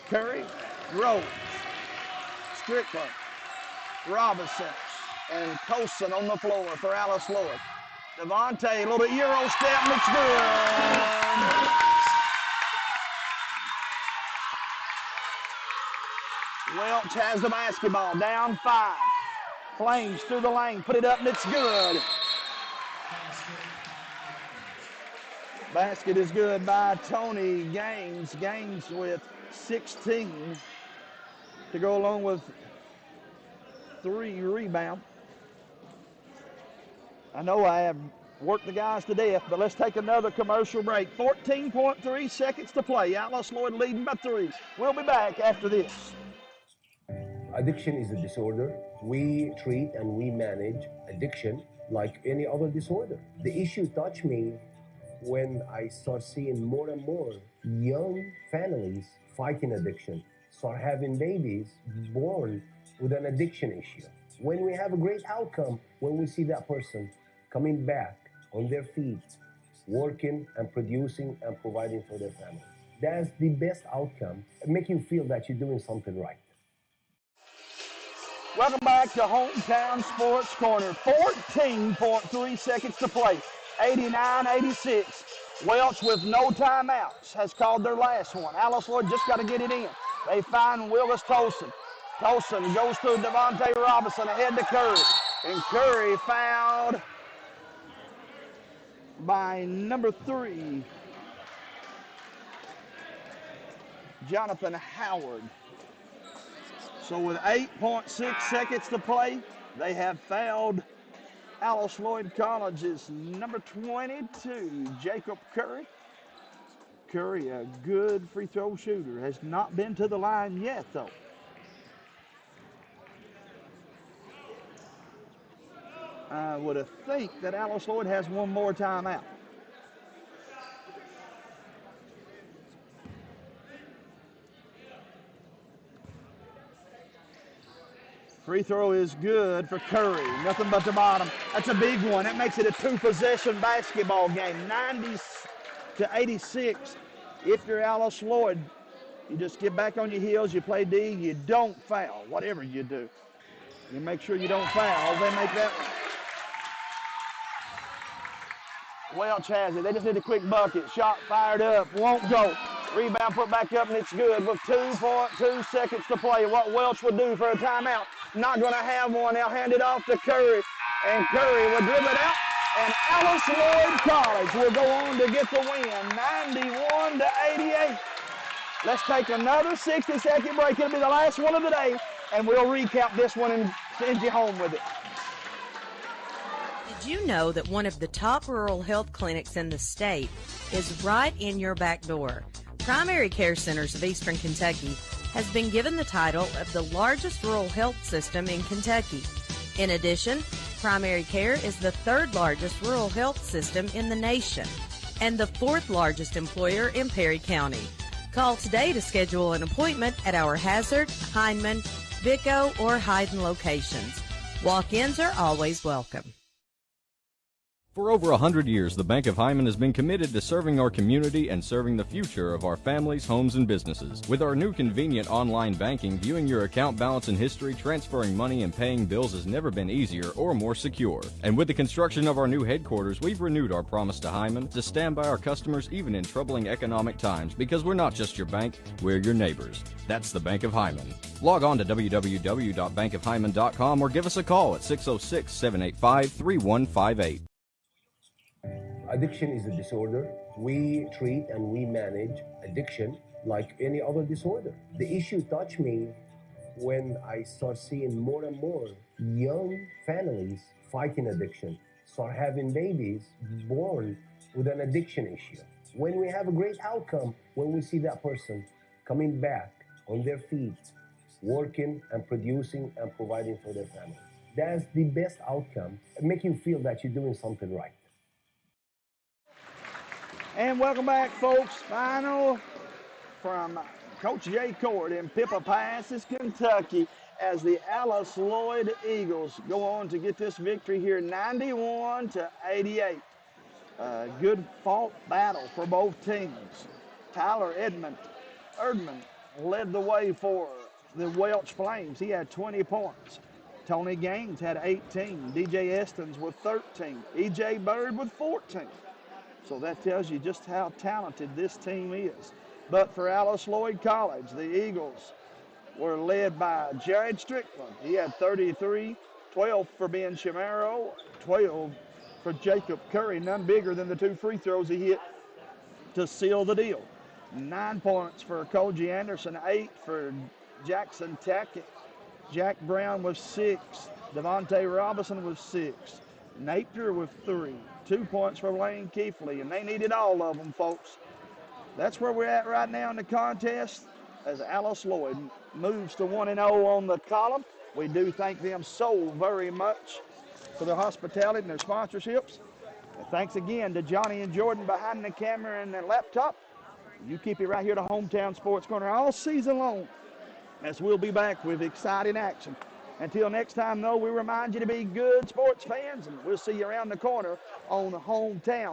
Curry, Rose, Strickland, Robinson, and Tolson on the floor for Alice Lloyd. Devontae, a little bit Euro step, looks good. Welch has the basketball, down 5. Flames through the lane, put it up, and it's good. Basket is good by Tony Gaines. Gaines with 16 to go along with 3 rebounds. I know I have worked the guys to death, but let's take another commercial break. 14.3 seconds to play. Alice Lloyd leading by 3. We'll be back after this. Addiction is a disorder. We treat and we manage addiction like any other disorder. The issue touched me when I start seeing more and more young families fighting addiction, start having babies born with an addiction issue. When we have a great outcome, when we see that person coming back on their feet, working and producing and providing for their family. That's the best outcome and make you feel that you're doing something right. Welcome back to Hometown Sports Corner. 14.3 seconds to play. 89-86. Welch with no timeouts has called their last one. Alice Lloyd just got to get it in. They find Wilgus Tolson. Tolson goes through Devontae Robinson ahead to Curry. And Curry fouled by number 3, Jonathan Howard. So with 8.6 seconds to play, they have fouled Alice Lloyd College's number 22, Jacob Curry. Curry, a good free throw shooter, has not been to the line yet, though. I would think that Alice Lloyd has one more timeout. Free throw is good for Curry. Nothing but the bottom. That's a big one. That makes it a two-possession basketball game. 90-86. If you're Alice Lloyd, you just get back on your heels. You play D. You don't foul. Whatever you do, you make sure you don't foul. They make that one. Welch has it. They just need a quick bucket. Shot fired up. Won't go. Rebound put back up, and it's good with 2.2 seconds to play. What Welch would do for a timeout. Not going to have one. They'll hand it off to Curry, and Curry will dribble it out, and Alice Lloyd College will go on to get the win, 91-88. Let's take another 60-second break. It'll be the last one of the day, and we'll recap this one and send you home with it. Did you know that one of the top rural health clinics in the state is right in your back door? Primary Care Centers of Eastern Kentucky has been given the title of the largest rural health system in Kentucky. In addition, Primary Care is the third largest rural health system in the nation and the fourth largest employer in Perry County. Call today to schedule an appointment at our Hazard, Hindman, Vico, or Hyden locations. Walk-ins are always welcome. For over 100 years, the Bank of Hyman has been committed to serving our community and serving the future of our families, homes, and businesses. With our new convenient online banking, viewing your account balance and history, transferring money, and paying bills has never been easier or more secure. And with the construction of our new headquarters, we've renewed our promise to Hyman to stand by our customers even in troubling economic times, because we're not just your bank, we're your neighbors. That's the Bank of Hyman. Log on to www.bankofhyman.com or give us a call at 606-785-3158. Addiction is a disorder. We treat and we manage addiction like any other disorder. The issue touched me when I start seeing more and more young families fighting addiction, start having babies born with an addiction issue. When we have a great outcome, when we see that person coming back on their feet, working and producing and providing for their family. That's the best outcome, make you feel that you're doing something right. And welcome back, folks. Final from Coach Jay Cord in Pippa Passes, Kentucky, as the Alice Lloyd Eagles go on to get this victory here, 91-88. Good fought battle for both teams. Tyler Erdman led the way for the Welch Flames. He had 20 points. Tony Gaines had 18. DJ Estons with 13. E.J. Bird with 14. So that tells you just how talented this team is. But for Alice Lloyd College, the Eagles were led by Jared Strickland. He had 33, 12 for Ben Chamorro, 12 for Jacob Curry, none bigger than the two free throws he hit to seal the deal. 9 points for Koji Anderson, 8 for Jackson Tackett. Jack Brown with 6. Devontae Robinson with 6. Napier with 3. 2 points for Lane Keefley, and they needed all of them, folks. That's where we're at right now in the contest as Alice Lloyd moves to 1-0 on the column. We do thank them so very much for their hospitality and their sponsorships. And thanks again to Johnny and Jordan behind the camera and the laptop. You keep it right here to Hometown Sports Corner all season long, as we'll be back with exciting action. Until next time, though, we remind you to be good sports fans, and we'll see you around the corner on Hometown